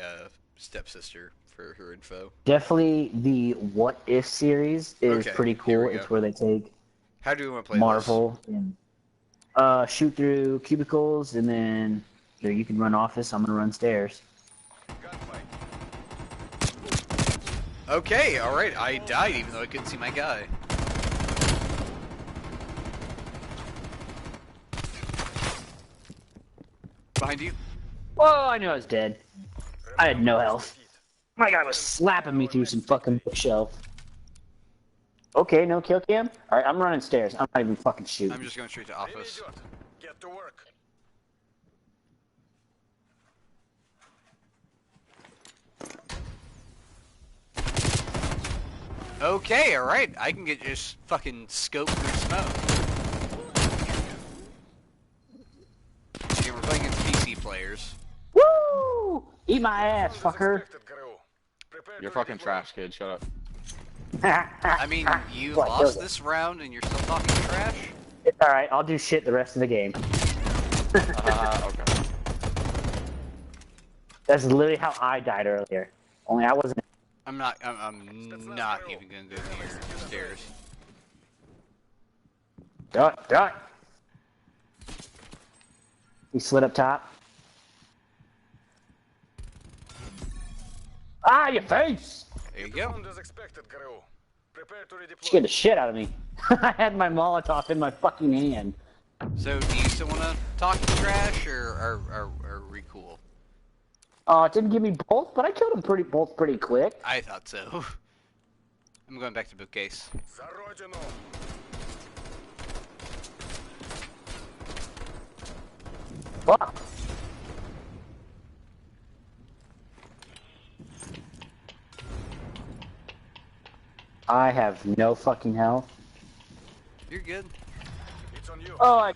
stepsister for her info. Definitely the What If series is Okay, pretty here cool. we It's go. where they take How do you want to play Marvel and shoot through cubicles, and then you can run office. I'm gonna run stairs. Gunfight. Okay, alright, I died even though I couldn't see my guy. Behind you. Whoa, I knew I was dead. I had no health. My guy was slapping me through some fucking bookshelf. Okay, no kill cam? Alright, I'm running stairs. I'm not even fucking shooting. I'm just going straight to office. Get to work. Okay, alright, I can get just fucking scope through smoke. See, we're playing against PC players. Woo! Eat my ass, fucker. You're fucking trash, kid. Shut up. I mean, you What, lost kill this round and you're still talking trash? It's alright, I'll do shit the rest of the game. Okay. That's literally how I died earlier. Only I wasn't. I'm not even gonna go near stairs. Duck. He slid up top. Ah, your face! There you go. As expected, Gru. Prepare to redeploy. Scared the shit out of me. I had my Molotov in my fucking hand. So, do you still want to talk trash, or are we cool? It didn't give me both, but I killed them both pretty quick. I thought so. I'm going back to bookcase. За родину. Fuck. I have no fucking health. You're good. It's on you. Oh,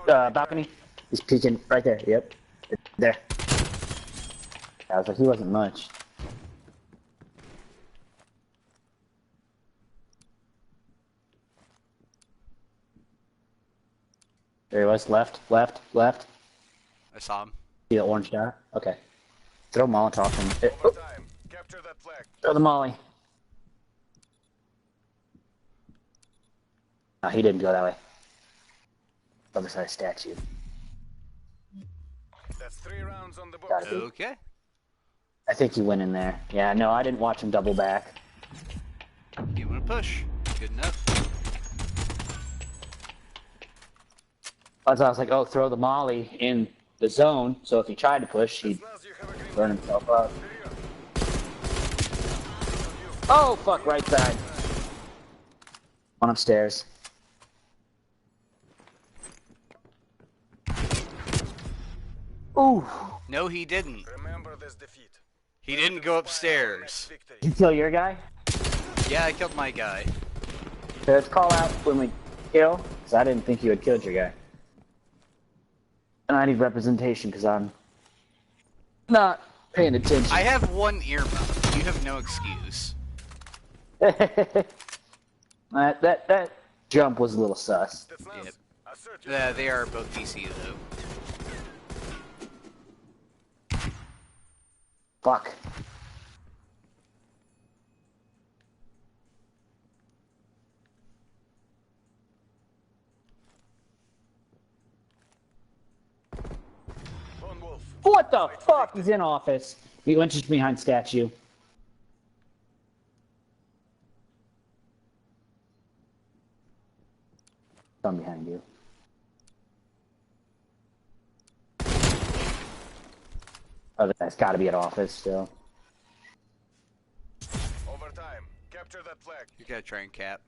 balcony. He's peeking right there. Yep. There. I was like, he wasn't much. There he was. Left. I saw him. See the orange dot? Okay. Throw Molotov in. Over time. Capture that flag. Throw the molly. No, he didn't go that way. Other side statue. That's 3 rounds on the board. Gotta be. Okay. I think he went in there. Yeah, no, I didn't watch him double back. You want to push? Good enough. That's why I was like, oh, throw the molly in the zone, so if he tried to push, he'd As you have a green burn himself up. period. Oh, fuck, right side. One upstairs. Ooh. No, he didn't. Remember this defeat. He didn't go upstairs. Victory. Did you kill your guy? Yeah, I killed my guy. So let's call out when we kill, because I didn't think you had killed your guy. And I need representation, because I'm not paying attention. I have one earmuff. You have no excuse. That jump was a little sus. Spetsnaz, Yep. assert your They are both DC though. Fuck. Lone Wolf. What the fuck? He's in office. He went just behind statue. Come behind you. Oh, that's got to be at office still. Overtime. Capture that flag. You gotta try and cap.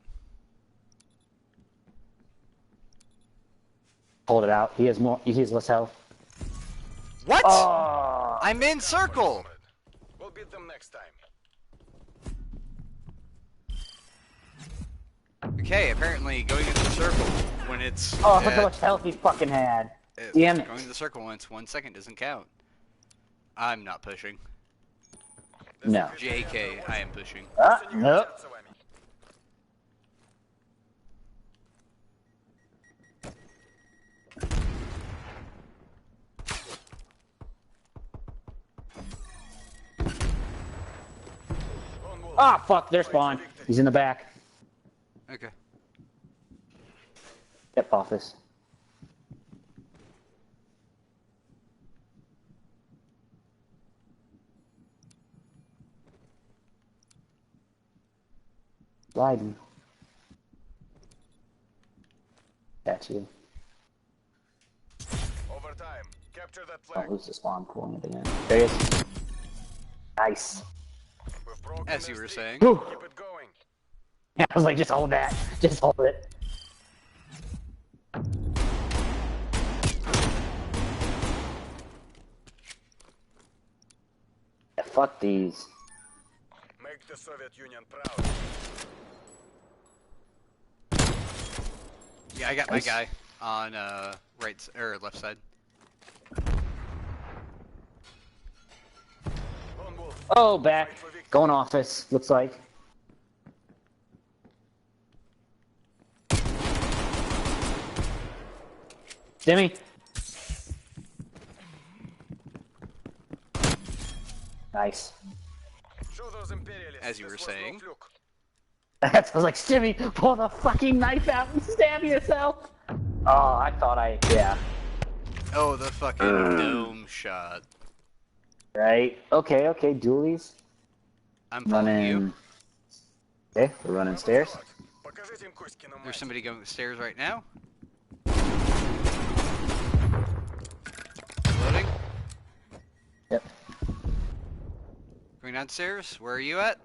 Hold it out. He has more. He has less health. What? Oh, I'm in circle. We'll beat them next time. Okay, apparently going into the circle when it's oh, look how much health he fucking had. Damn it. going to the circle when it's 1 second doesn't count. I'm not pushing. No. JK, I am pushing. Nope. Lone Wolf. Ah, fuck, they're spawn. He's in the back. Okay. Yep, office. Sliding. Statue. Overtime. Capture that Oh, flag. who's the spawn pulling it again? There he is. Nice. We've broken As their you were streak. saying. Whew. Keep it going. Yeah, I was like, just hold that. Just hold it. Yeah, fuck these. Make the Soviet Union proud. Yeah, I got my Nice. guy on or left side. Lone Wolf. Oh, back. Going office, looks like. Jimmy. Nice. Show those imperialists. As you were this was no saying. fluke. I was like, Jimmy, pull the fucking knife out and stab yourself. Oh, I thought yeah. Oh, the fucking dome shot. Right. Okay, dualies. I'm following you. Running. Okay, we're running stairs. Покажите им Кузькину There's мать. somebody going upstairs right now. Loading. Yep. Going downstairs. Where are you at?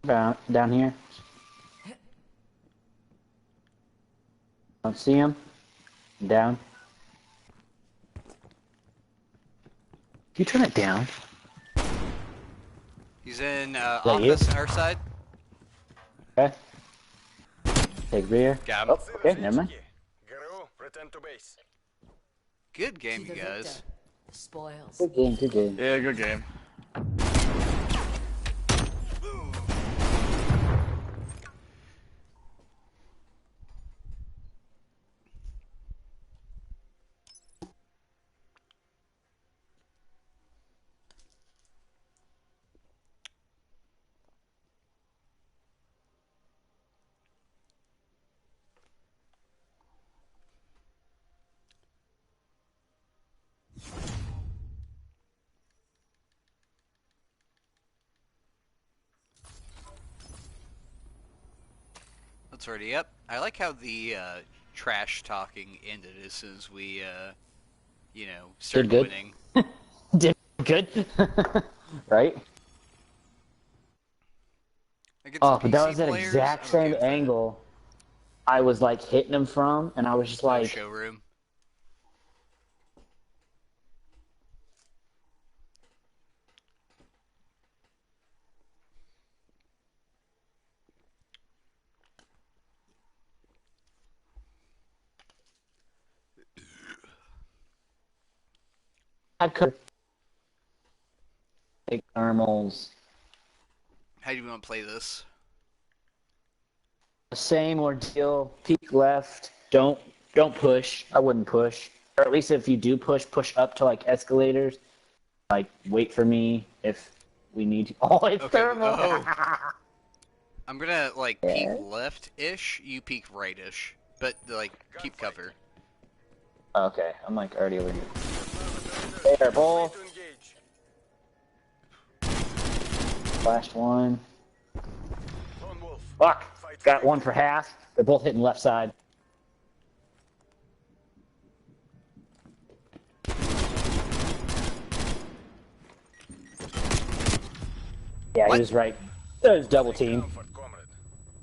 Down here. Don't see him. Down. Can you turn it down? He's in that office you? our side. Okay. Take rear. Got him. Oh, okay, never mind. ГРУ, return to base. Good game, To you the guys. victor. Spoils. Good game, good game. Yeah, good game. That's already up. I like how the trash talking ended as soon as we, started good. winning. Did good? Right? Against Oh, but that PC was that players, exact I'm same okay with that. angle I was like hitting him from, and I was just Oh, like, showroom. I could take thermals. How do you want to play this? Same ordeal. Peek left. Don't push. I wouldn't push. Or at least if you do push, push up to like escalators. Like wait for me if we need to. Oh, it's Okay, thermal. oh. I'm gonna like peek Yeah. left-ish, you peek right-ish, but like keep cover. Okay, I'm like already over here. There, bull. To engage. Flashed one. Lone wolf. Fuck. Fight for Got one for half. They're both hitting left side. Yeah, What? he was right. That was double team. comfort, comrade.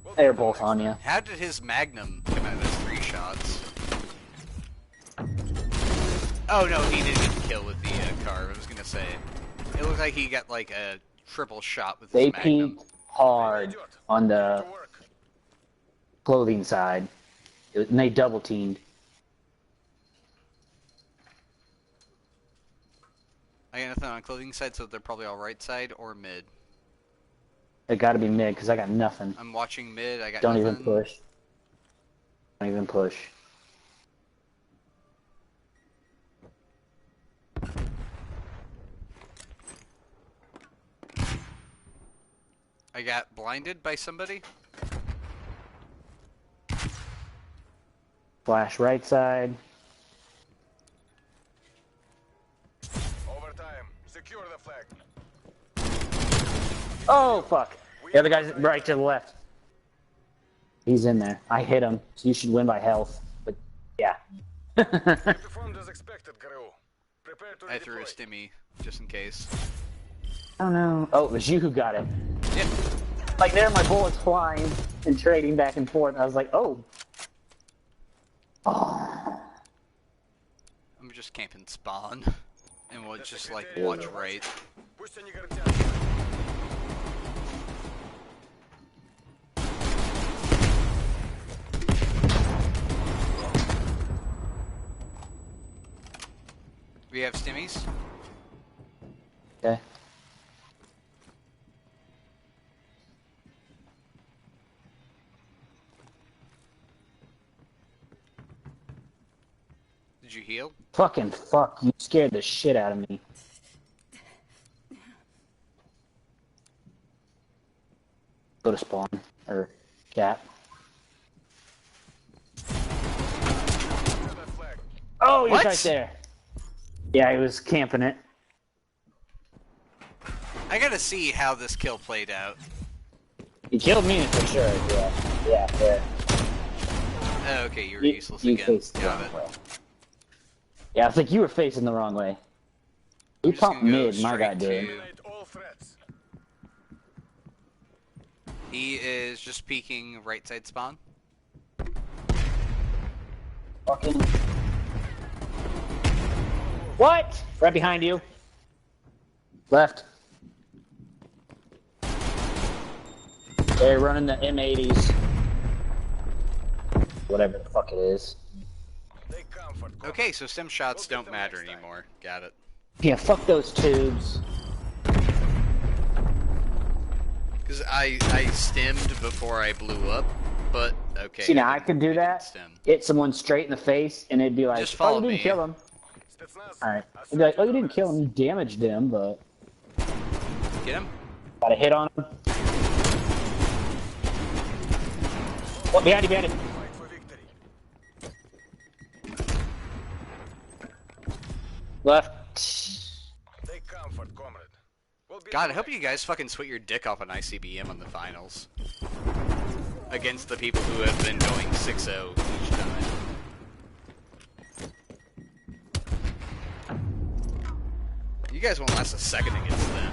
We'll They're do the both next on time. you. How did his Magnum come out of 3 shots? Oh no, he didn't get the kill with the carve. I was gonna say, it looked like he got like a triple shot with his They Magnum. peaked hard on the To work. clothing side. And they double teamed. I got nothing on clothing side, so they're probably all right side or mid. It got to be mid because I got nothing. I'm watching mid. I got Don't nothing. even push. Don't even push. I got blinded by somebody. Flash right side. Overtime. Secure the flag. Oh, fuck. The other guy's right to the left. He's in there. I hit him, so you should win by health. But, yeah. Performed as expected, Gru. Prepare to I threw a redeploy. stimmy just in case. Oh, no. Oh, it was you who got it. Yeah. Like, there my bullets flying and trading back and forth. I was like, oh. Oh. I'm just camping spawn, and we'll just like watch right. Пусть они гордятся. We have stimmies. Okay. Did you heal? Fucking fuck. You scared the shit out of me. Go to spawn. Or cap. Secure the flag. Oh, he's What? right there. Yeah, he was camping it. I gotta see how this kill played out. He killed me for sure. Yeah. Yeah, fair. Oh, okay, you're You- useless you again. faced the Got wrong it. way. Yeah, I was like, you were facing the wrong way. He I'm just pumped gonna go mid, my guy straight did. to- Eliminate all threats. He is just peeking right side spawn. Fucking. What? Right behind you. Left. They're running the M80s. Whatever the fuck it is. Take comfort, comrade. Okay, so stim shots don't matter anymore. Got it. Yeah, fuck those tubes. Because I stemmed before I blew up, but okay. See, now I didn't- could do didn't that. Stem. Hit someone straight in the face, and it'd be like, Just oh, follow you didn't me. kill him. Spetsnaz, Alright. It'd be like, oh, you didn't kill him, you damaged him, but Get him? got a hit on him. What, behind you, behind you. Fight for victory. Left. Take comfort, comrade. We'll be God, I the hope next. you guys fucking sweat your dick off on ICBM on the finals. Against the people who have been going 6-0 each time. You guys won't last a second against them.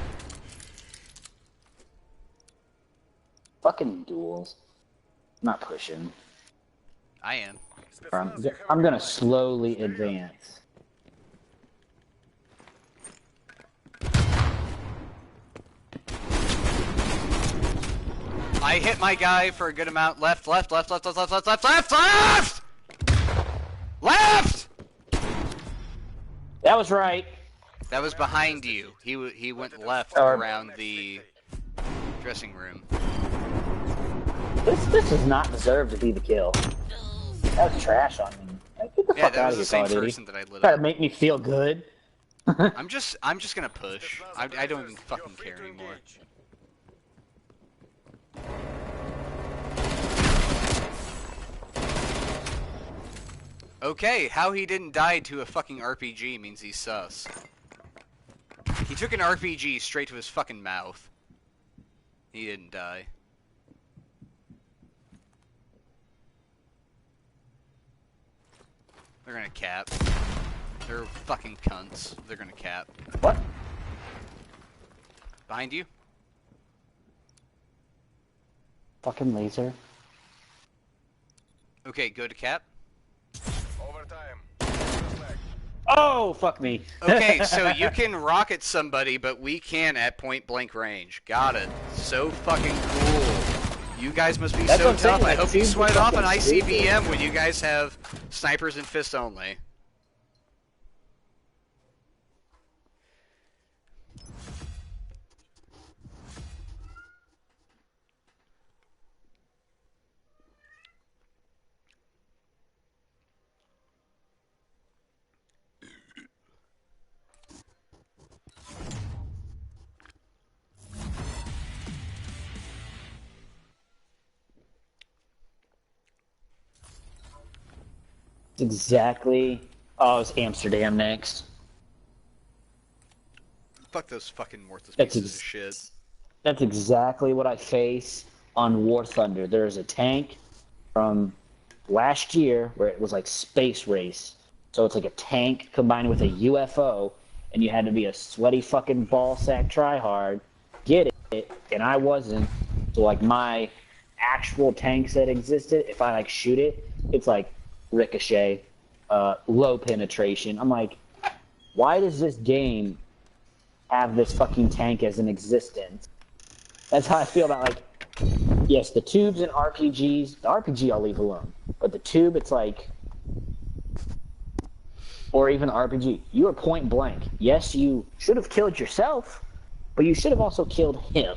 Fucking duels. Not pushing. I am. Or Spetsnaz, you have I'm a gonna gun. slowly advance. I hit my guy for a good amount. Left, left, left, left, left, left, left, left, left, left! Left! That was right. That was behind you. He went left Or- around the dressing room. This does not deserve to be the kill. That was trash on me. Like, get the Yeah, fuck that out was of the here, same Call of Duty. person that I lit Try to up. make me feel good. I'm just gonna push. I don't even fucking care anymore. Okay, how he didn't die to a fucking RPG means he's sus. He took an RPG straight to his fucking mouth. He didn't die. They're gonna cap. They're fucking cunts. They're gonna cap. What? Behind you? Fucking laser. Okay, go to cap. Overtime. Oh, fuck me. Okay, so you can rocket somebody, but we can at point blank range. Got it. So fucking cool. You guys must be That's so what I'm saying, tough. I like, hope you dudes sweat are off an fucking ICBM when you guys have snipers and fists only. Exactly. Oh, it's Amsterdam next. Fuck those fucking worthless That's pieces of shit. That's exactly what I face on War Thunder. There's a tank from last year where it was like Space Race. So it's like a tank combined with a UFO, and you had to be a sweaty fucking ball sack tryhard, get it, and I wasn't. So like my actual tanks that existed, if I like shoot it, it's like ricochet, low penetration. I'm like, why does this game have this fucking tank as an existence? That's how I feel about, like, yes, the tubes and RPGs. The RPG I'll leave alone, but the tube, it's like, or even RPG, you are point blank. Yes, you should have killed yourself, but you should have also killed him.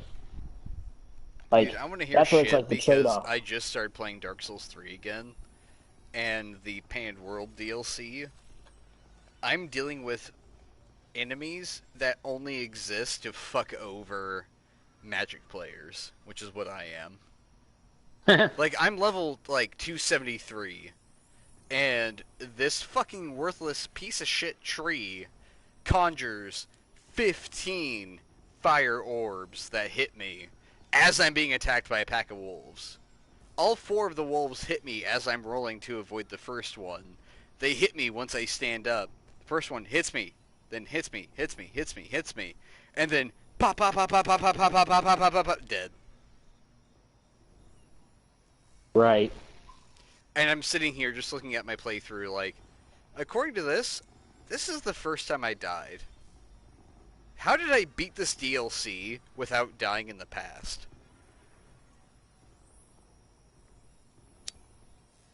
Like, Dude, I want to hear that's where shit it's like the because trade-off. I just started playing Dark Souls 3 again, and the Painted World DLC. I'm dealing with enemies that only exist to fuck over Magic players, which is what I am. Like, I'm level, like, 273, and this fucking worthless piece of shit tree conjures 15 fire orbs that hit me as I'm being attacked by a pack of wolves. All 4 of the wolves hit me as I'm rolling to avoid the first one. They hit me once I stand up. The first one hits me, then hits me, hits me, hits me, hits me, and then pop, pop, pop, pop, pop, pop, pop, pop, pop, pop, pop, pop, pop, dead. Right. And I'm sitting here just looking at my playthrough like, according to this is the first time I died. How did I beat this DLC without dying in the past?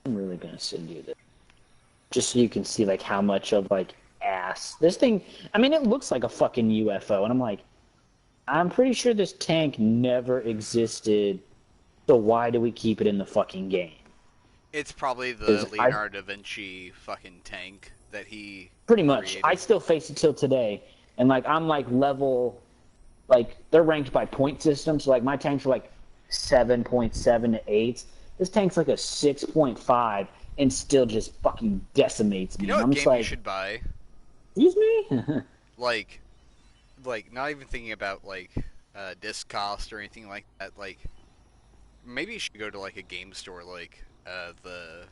I'm really gonna send you this, just so you can see like how much of like ass this thing. I mean, it looks like a fucking UFO, and I'm like, I'm pretty sure this tank never existed. So why do we keep it in the fucking game? It's probably the I- Leonardo da Vinci fucking tank that he Pretty much. created. I still face it till today, and like I'm like level, like they're ranked by point system. So like my tanks are like 7.7 to 8. This tank's like a 6.5, and still just fucking decimates me. You know I'm what just game like, you should buy? excuse me. Like not even thinking about like disc cost or anything like that. Like maybe you should go to like a game store, like the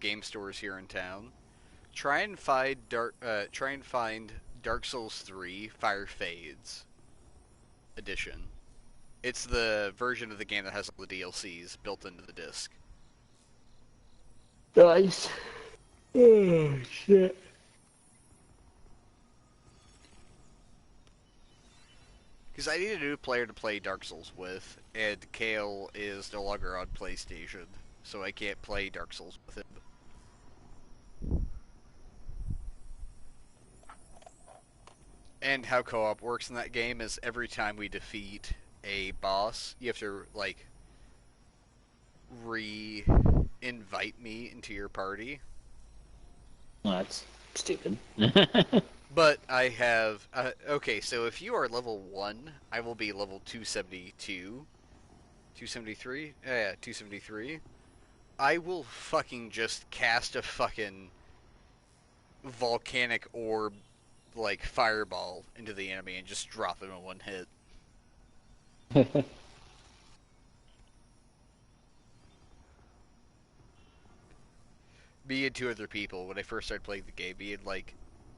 game stores here in town. Try and find Dark Souls 3 Fire Fades edition. It's the version of the game that has all the DLCs built into the disc. Nice. Oh shit. Because I need a new player to play Dark Souls with, and Kale is no longer on PlayStation, so I can't play Dark Souls with him. And how co-op works in that game is every time we defeat a boss, you have to, like, re-invite me into your party. Well, that's stupid. But I have okay. So if you are level 1, I will be level 272, 273. Yeah, 273. I will fucking just cast a fucking volcanic orb, like fireball, into the enemy and just drop them in one hit. Me and two other people, when I first started playing the game, me and like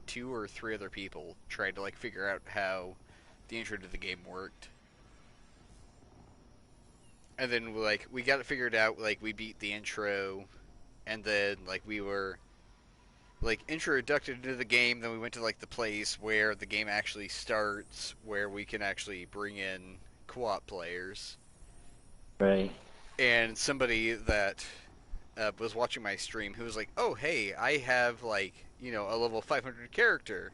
2 or 3 other people tried to like figure out how the intro to the game worked. And then like we got it figured out, like we beat the intro, and then like we were like introduced into the game, then we went to like the place where the game actually starts, where we can actually bring in co-op players. Right. And somebody that was watching my stream who was like, "Oh, hey, I have like, a level 500 character.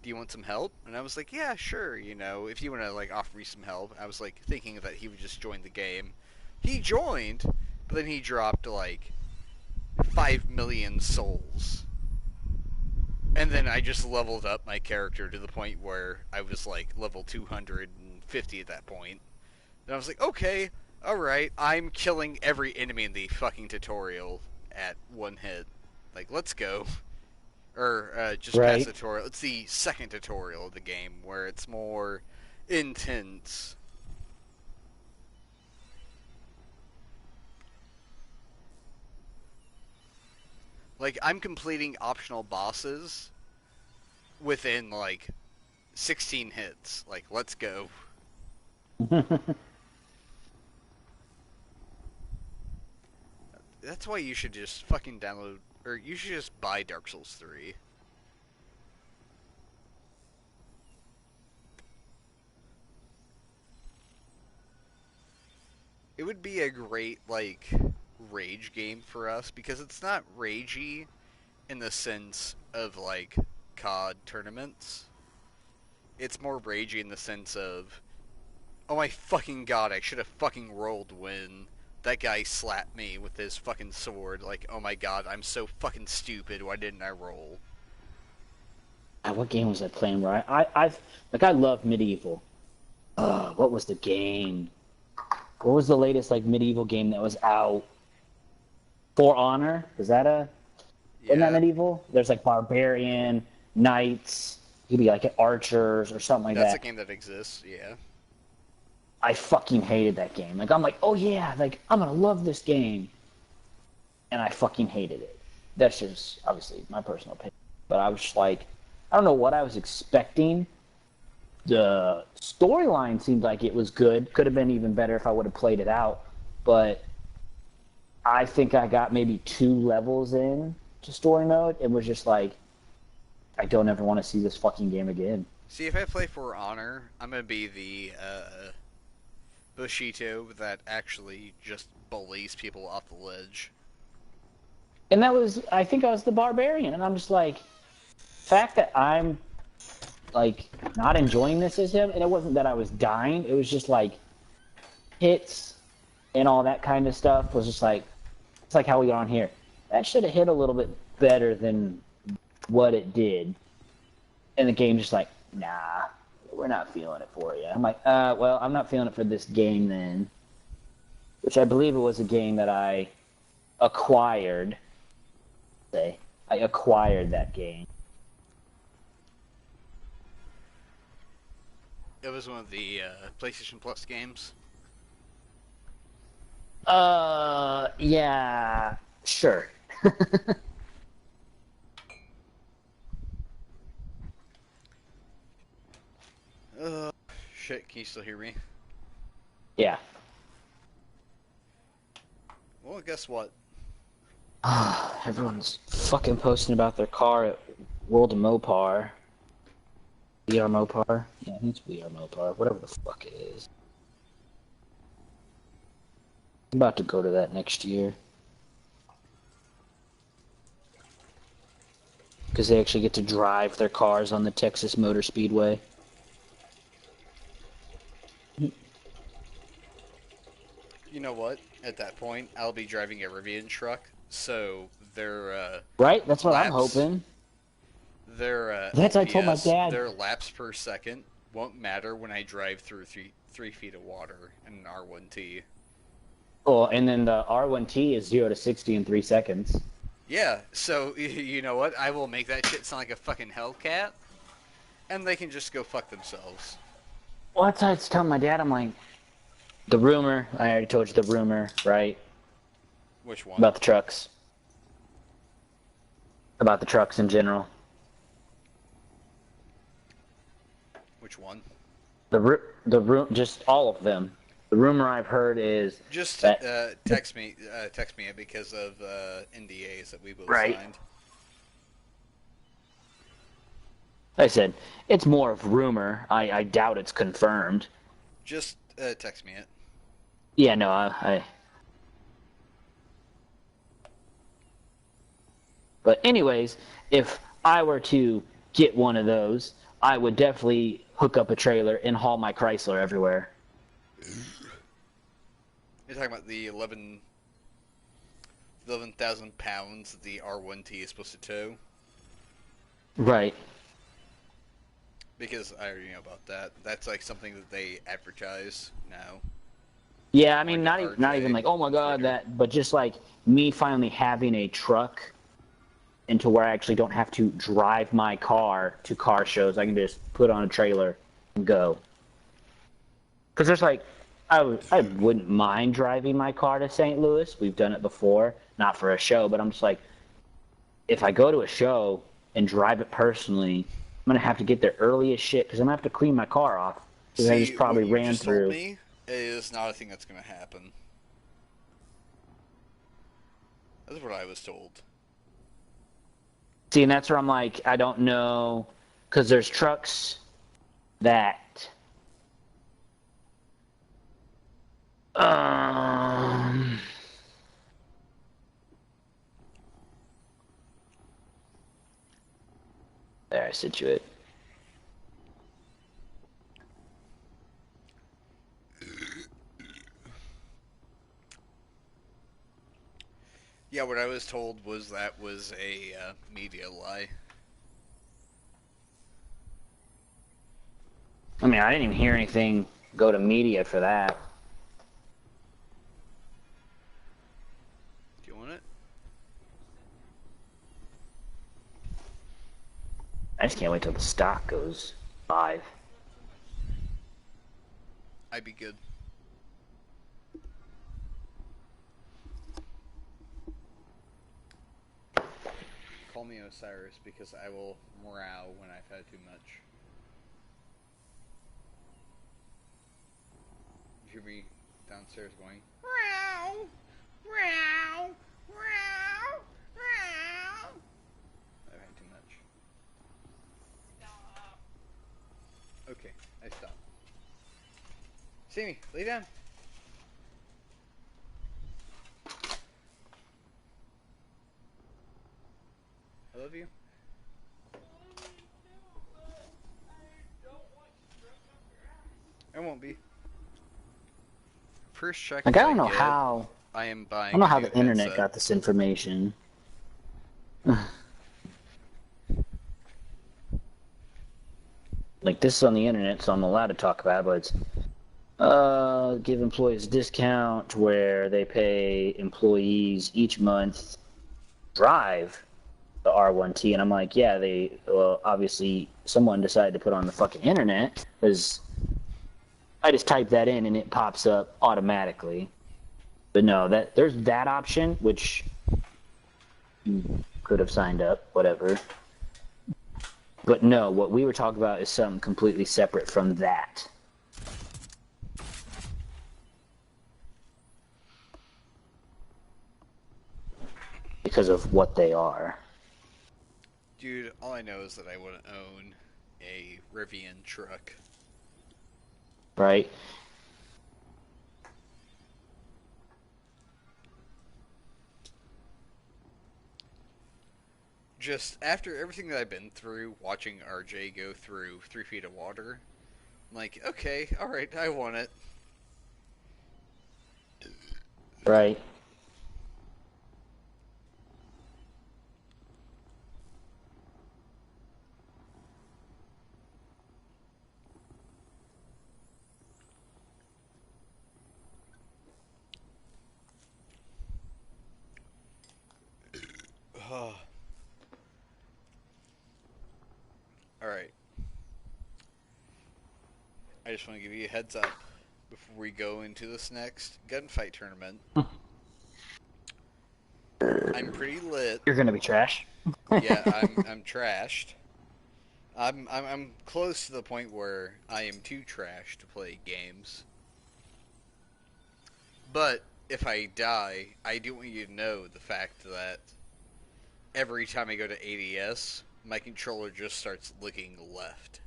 Do you want some help?" And I was like, "Yeah, sure, if you want to like offer me some help." I was like thinking that he would just join the game. He joined, but then he dropped like 5 million souls. And then I just leveled up my character to the point where I was like level 250 at that point. And I was like, okay, alright, I'm killing every enemy in the fucking tutorial at one hit. Like, let's go. Or, just past the tutorial. It's the second tutorial of the game where it's more intense. Like, I'm completing optional bosses within, like, 16 hits. Like, let's go. That's why you should just fucking download, or you should just buy Dark Souls 3. It would be a great, like, rage game for us, because it's not ragey in the sense of, like, COD tournaments. It's more ragey in the sense of, oh my fucking god, I should have fucking rolled when that guy slapped me with his fucking sword. Like, oh my god, I'm so fucking stupid, why didn't I roll? What game was I playing where I love Medieval. What was the game? What was the latest like medieval game that was out? For Honor? Is that Isn't that medieval? There's like barbarian, knights, you could be like archers or something like that. That's a game that exists, yeah. I fucking hated that game. Like, I'm like, oh yeah, like, I'm gonna love this game. And I fucking hated it. That's just, obviously, my personal opinion. But I was just like, I don't know what I was expecting. The storyline seemed like it was good. Could have been even better if I would have played it out. But I think I got maybe 2 levels in to story mode. It was just like, I don't ever want to see this fucking game again. See, if I play For Honor, I'm gonna be the, Bushido that actually just bullies people off the ledge. And I think I was the barbarian, and I'm just like, fact that I'm, like, not enjoying this as him, and it wasn't that I was dying, it was just like, hits and all that kind of stuff was just like, it's like how we got on here. That should have hit a little bit better than what it did. And the game's just like, nah, we're not feeling it for you. I'm like, well, I'm not feeling it for this game then. Which I believe it was a game that I acquired. I acquired that game. It was one of the PlayStation Plus games. Yeah, sure. Shit, can you still hear me? Yeah. Well, guess what? Everyone's fucking posting about their car at World of Mopar. VR Mopar? Yeah, I think it's VR Mopar, whatever the fuck it is. I'm about to go to that next year. Because they actually get to drive their cars on the Texas Motor Speedway. You know what? At that point, I'll be driving a Rivian truck, so their Right? That's what I'm laps, hoping. their That's what I told my LPS, dad. their laps per second won't matter when I drive through 3 feet of water in an R1T. Oh, and then the R1T is 0 to 60 in 3 seconds. Yeah, so you know what? I will make that shit sound like a fucking Hellcat, and they can just go fuck themselves. Well, that's what I was telling my dad. I'm like, the rumor. I already told you the rumor, right? Which one? About the trucks. About the trucks in general. Which one? Just all of them. The rumor I've heard is Just that text me it because of NDAs that we both Right. signed. like I said, it's more of rumor. I doubt it's confirmed. Just text me it. Yeah, no, I. But anyways, if I were to get one of those, I would definitely hook up a trailer and haul my Chrysler everywhere. You're talking about the 11,000 pounds that the R1T is supposed to tow? Right. Because I already know about that. That's like something that they advertise now. Yeah, I mean, Like not RJ even like, oh my on god, Twitter. that, but just like me finally having a truck into where I actually don't have to drive my car to car shows. I can just put on a trailer and go. Because there's like, I wouldn't mind driving my car to St. Louis. We've done it before, not for a show, but I'm just like, if I go to a show and drive it personally, I'm gonna have to get there early as shit because I'm gonna have to clean my car off because I just See, probably what you ran just told through. me is not a thing that's going to happen. That's what I was told. See, and that's where I'm like, I don't know, because there's trucks that, there, I situate. Yeah, what I was told was that was a media lie. I mean, I didn't even hear anything go to media for that. Do you want it? I just can't wait till the stock goes live. I'd be good. Call me Osiris because I will meow when I've had too much. You hear me downstairs going, meow, meow, meow, meow. I've had too much. Stop. Okay, I stopped. Sammy, lay down. I love you. I won't be. First check Like, that I don't know get, how. I am I buying don't know a how new the internet headset. got this information. Like, this is on the internet, so I'm allowed to talk about it, but it's give employees a discount where they pay employees each month drive the R1T, and I'm like, yeah, well, obviously someone decided to put on the fucking internet, because I just type that in and it pops up automatically. But no, there's that option, which you could have signed up, whatever. But no, what we were talking about is something completely separate from that. Because of what they are. Dude, all I know is that I want to own a Rivian truck. Right? Just after everything that I've been through, watching RJ go through 3 feet of water, I'm like, okay, alright, I want it. Right. Alright. I just want to give you a heads up before we go into this next gunfight tournament. I'm pretty lit. You're gonna be trash. Yeah, I'm trashed. I'm close to the point where I am too trash to play games. But if I die, I do want you to know the fact that every time I go to ADS, my controller just starts looking left.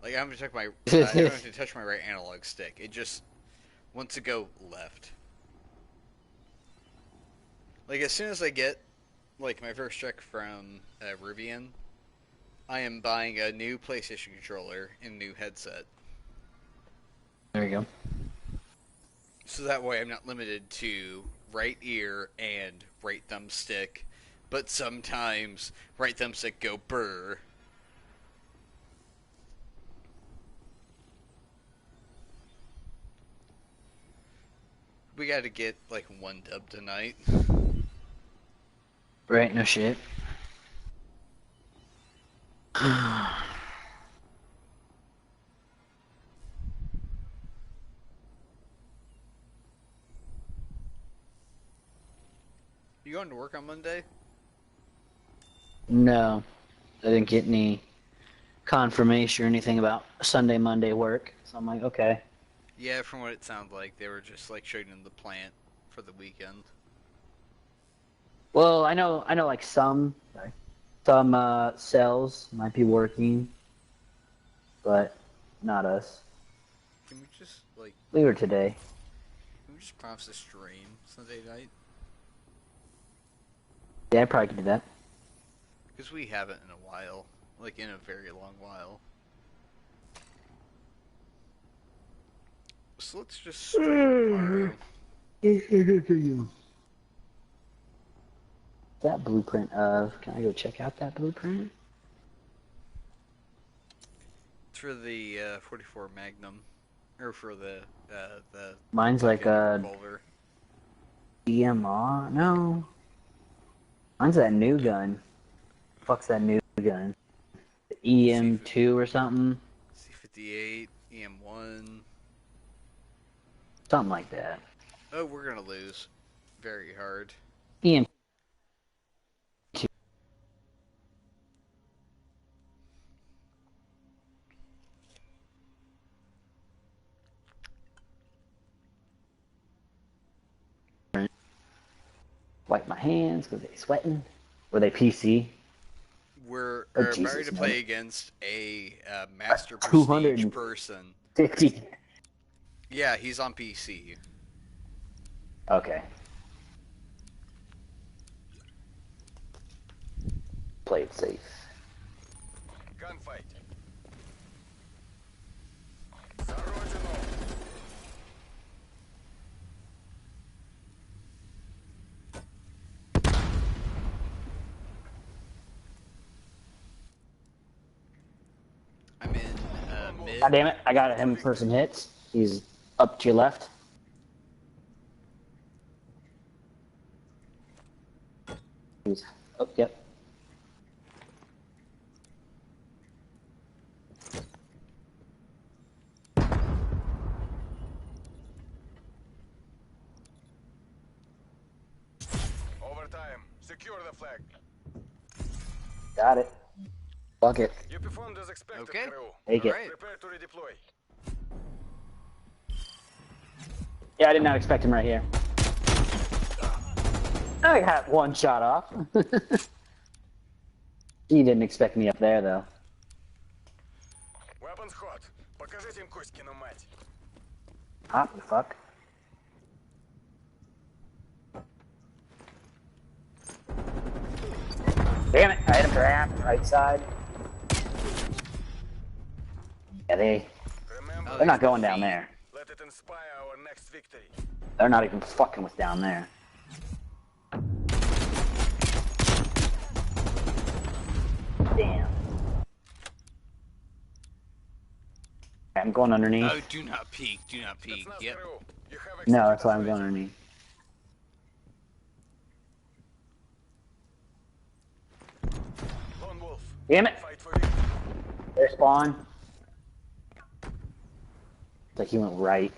Like I don't have to touch my I don't have to touch my right analog stick. It just wants to go left. Like as soon as I get like my first check from Rivian, I am buying a new PlayStation controller and a new headset. There you go. So that way I'm not limited to right ear and right thumbstick, but sometimes right thumbstick go burr. We gotta get like one dub tonight. Right, no shit. You going to work on Monday? No, I didn't get any confirmation or anything about Sunday, Monday work. So I'm like, okay. Yeah, from what it sounded like, they were just like showing them the plant for the weekend. Well, I know, like some cells might be working, but not us. Can we just like We were today. can we just promise to stream Sunday night? Yeah, I probably could do that. Because we haven't in a while, like in a very long while. So let's just stream tomorrow. That blueprint of, can I go check out that blueprint? It's for the 44 Magnum, or for the Mine's like fucking a revolver. EMR? No. Mine's that new gun. Fuck's that new gun? The EM2 or something? C58, EM1. Something like that. Oh, we're gonna lose very hard. EM2. Wipe my hands because they sweating. Were they PC? We're Oh, about Jesus, to man. play against a master 200 prestige person. 50. Yeah, he's on PC. Okay. Play it safe. Gunfight. За родину. I'm in mid. God damn it, I got him for some hits. He's up to your left. He's, oh, yep. Overtime. Secure the flag. Got it. Fuck it. You performed as expected, Okay. crew. Take it. Alright. Prepare to redeploy. Yeah, I did not expect him right here. I got one shot off. He didn't expect me up there, though. Weapons hot. Покажите им Коськину мать. Hot the fuck. Damn it, I hit him trap, right side. Yeah, Remember, they're not going down there. let it that inspire our next victory. They're not even fucking with down there. Damn. I'm going underneath. Oh, do not peek. Do not peek. That's Yep. Gru. You have No, that's why I'm executed going ready. underneath. Lone Wolf. Damn it! Fight for it. Their spawn. It's like he went right.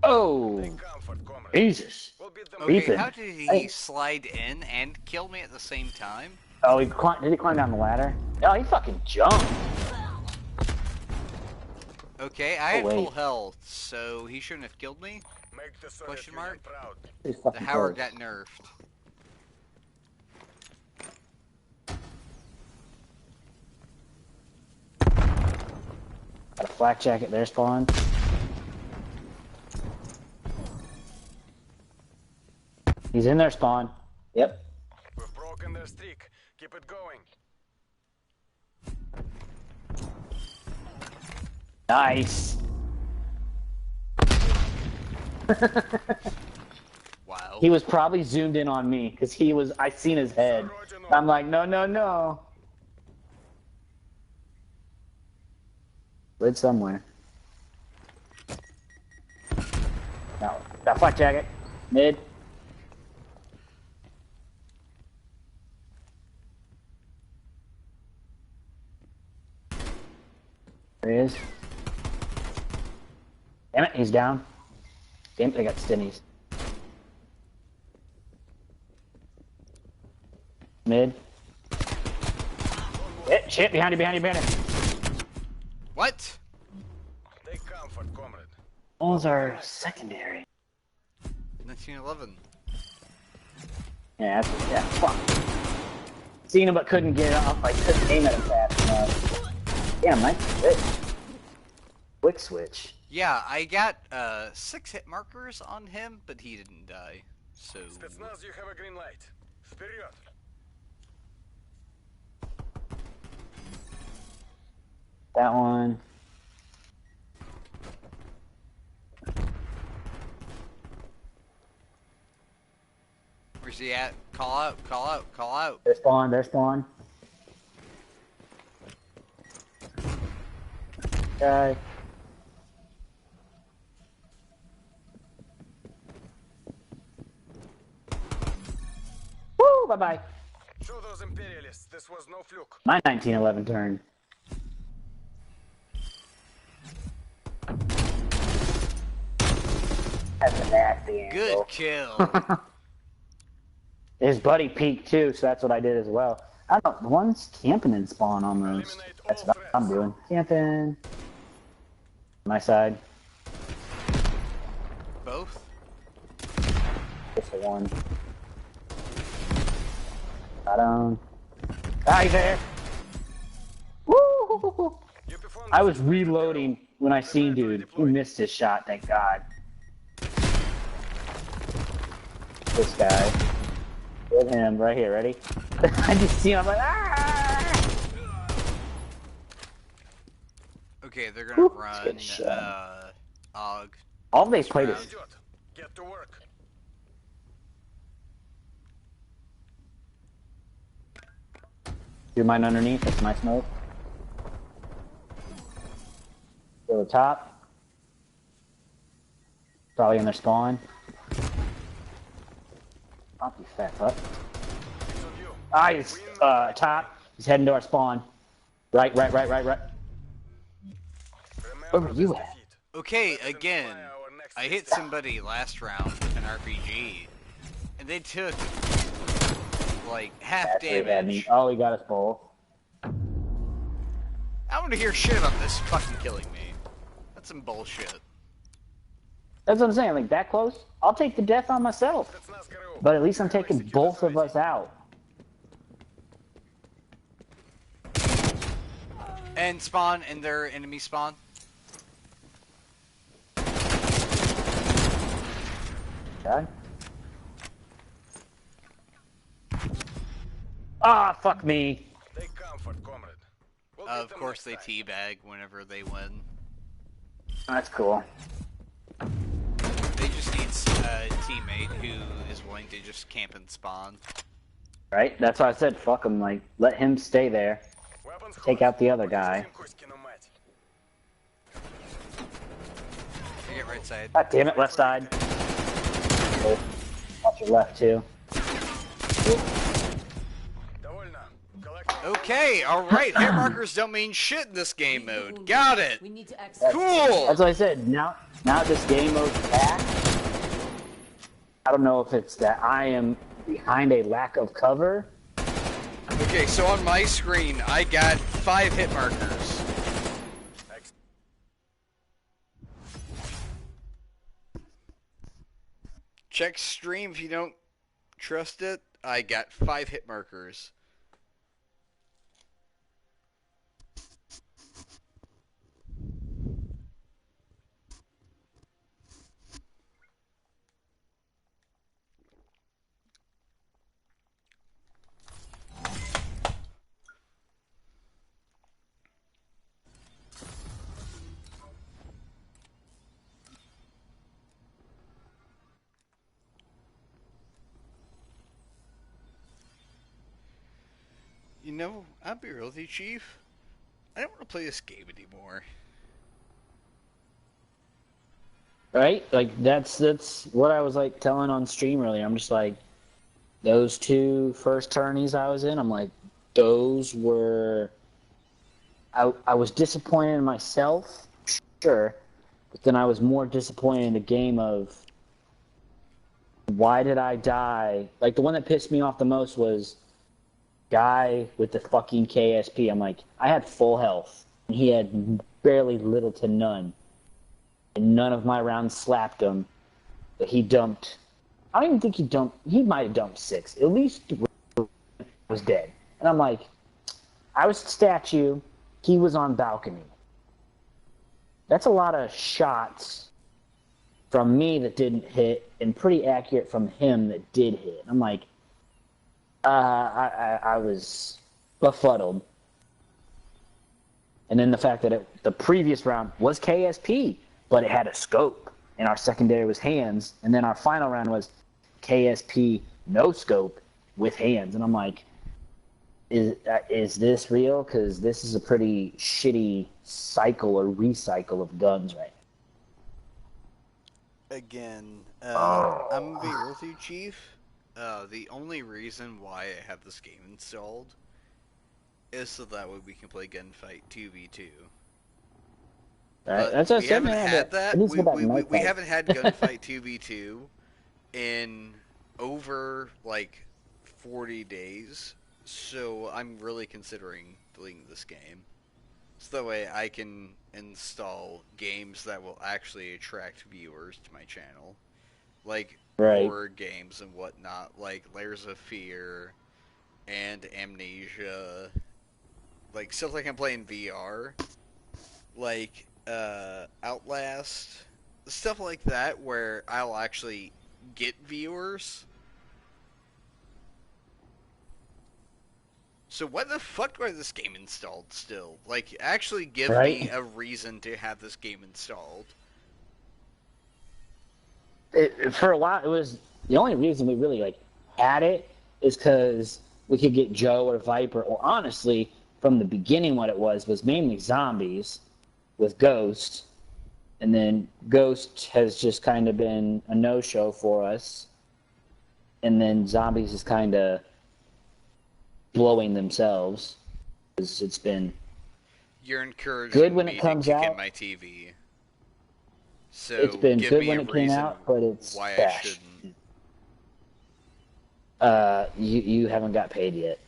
Oh, Take comfort, comrade. Jesus. We'll beat them. Okay, Ethan. how did he Hey. slide in and kill me at the same time? Oh, did he climb down the ladder? Oh, he fucking jumped. Okay, I had wait. full health, so he shouldn't have killed me. Make the Soviet Question Union mark? proud. He's The fucking Howard close. got nerfed. Got a flak jacket there, spawn. He's in there, spawn. Yep. We've broken their streak. Keep it going. Nice. Wow. He was probably zoomed in on me because I seen his head. I'm like, no, no, no. Lid somewhere. No, got flak jacket. Mid. There he is. Damn it, he's down. Damn it, they got stinnies. Mid. Shit, behind you, behind you, behind you. What? Take comfort, comrade. Those are secondary. 1911. Yeah, yeah, fuck. Seen him but couldn't get it off. I couldn't aim at him fast enough. Damn, nice switch. Quick switch. Yeah, I got 6 hit markers on him, but he didn't die. So Spetsnaz, you have a green light. Вперед! That one. where's he at? Call out, call out, call out. They're spawn, they're spawn. Okay. Woo, bye-bye. Show those imperialists this was no fluke. My 1911 turn. That's a nasty angle. Good kill. His buddy peeked too, so that's what I did as well. I don't know, one's camping in spawn almost. Eliminate all That's what I'm threats. doing. Camping. My side. Both? Just the one. Got on. Ah, he's there! Woo! You performed I as was expected, reloading when I seen dude. He missed his shot, thank God. This guy. With him, right here, ready? I just see him, I'm like, ah! Okay, they're gonna Whew, run let's get a shot. Og. All they played is Идет. Get to work. do mine underneath, that's my smoke. Go to the top. Probably in their spawn. Pop you fat fuck. It's on you. Ah, he's top. He's heading to our spawn. Right. Remember Where were you this at? defeat. Okay, Let's again, inspire our next I hit victory. somebody last round with an RPG, and they took, like, half That's where he had me. damage. Oh, he got us both. I want to hear shit about this fucking killing me. That's some bullshit. That's what I'm saying. Like that close, I'll take the death on myself. Spetsnaz ГРУ. But at least I'm taking both of us out. And spawn, and their enemy spawn. Okay. Ah, fuck me. Take comfort, comrade. We'll get Of them course, next they time. teabag whenever they win. That's cool. They just need a teammate who is willing to just camp and spawn. Right? That's why I said fuck him. Like, let him stay there. Weapons Take hot. out the other guy. Почистим кузькину мать. I get right side. God damn it, left side. Oh, watch your left too. Довольно. Collect. Okay, alright. Hit markers don't mean shit in this game mode. Got it! We need to access. Cool! That's what I said. Now this game mode's back. I don't know if it's that I am behind a lack of cover. Okay, so on my screen, I got 5 hit markers. Check stream if you don't trust it. I got 5 hit markers. You know, I'll be real with you, Chief. I don't want to play this game anymore. Right? Like that's what I was like telling on stream earlier. I'm just like those 2 first tourneys I was in, I'm like those were I was disappointed in myself, sure, but then I was more disappointed in the game of why did I die? Like the one that pissed me off the most was guy with the fucking KSP. I'm like, I had full health and he had barely little to none. And none of my rounds slapped him, but he dumped. I don't even think he dumped. He might have dumped 6. At least was dead. And I'm like, I was statue. He was on balcony. That's a lot of shots from me that didn't hit, and pretty accurate from him that did hit. I'm like, I was befuddled. And then the fact that the previous round was KSP. But it had a scope, and our secondary was hands, and then our final round was KSP no scope with hands, and I'm like, is this real? Because this is a pretty shitty cycle or recycle of guns right now. Again, I'm gonna be real with you, Chief. The only reason why I have this game installed is so that way we can play Gunfight 2v2. Right? That's what I We said, haven't man. had It that. needs to go back to night We fight. haven't had Gunfight 2v2 in over, like, 40 days. So I'm really considering deleting this game. So that way I can install games that will actually attract viewers to my channel. Like horror games and whatnot, like Layers of Fear and Amnesia. Like stuff like I'm playing VR. Like Outlast, stuff like that where I'll actually get viewers. So why the fuck do I have this game installed still? Like, actually give me a reason to have this game installed. For a while, it was the only reason we really like had it is because we could get Joe or Viper, or honestly, from the beginning, what it was mainly zombies with Ghost, and then Ghost has just kind of been a no-show for us, and then zombies is kind of blowing themselves. It's been You're encouraging good when me it comes to out. get my TV. So It's been give good me when a it came reason out, but it's why I trash. shouldn't. You haven't got paid yet.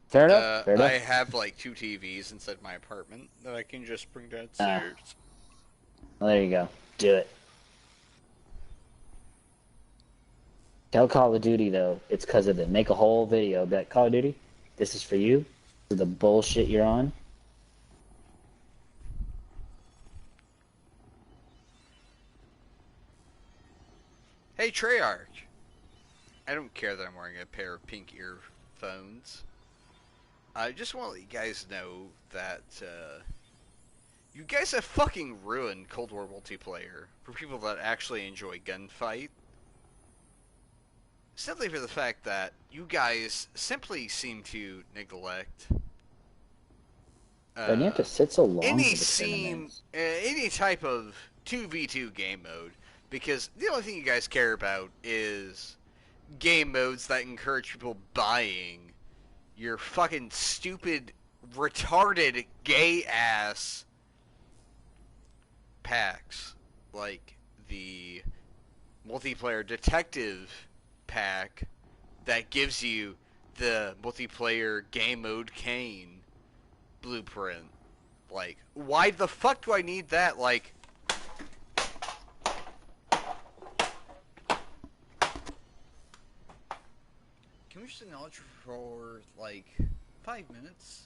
Fair enough. Fair enough. I have like 2 TVs inside my apartment that I can just bring downstairs. Well, there you go. Do it. Tell Call of Duty, though, it's because of it. Make a whole video. Be like, Call of Duty, this is for you. For the bullshit you're on. Hey, Treyarch. I don't care that I'm wearing a pair of pink earphones. I just want to let you guys know that you guys have fucking ruined Cold War multiplayer for people that actually enjoy gunfight. Simply for the fact that you guys simply seem to neglect Then you have to sit so long any for the tournaments. any type of 2v2 game mode, because the only thing you guys care about is game modes that encourage people buying your fucking stupid, retarded, gay-ass packs, like the multiplayer detective pack that gives you the multiplayer game mode Kane blueprint. Like, why the fuck do I need that? Like, can we just acknowledge for, like, 5 minutes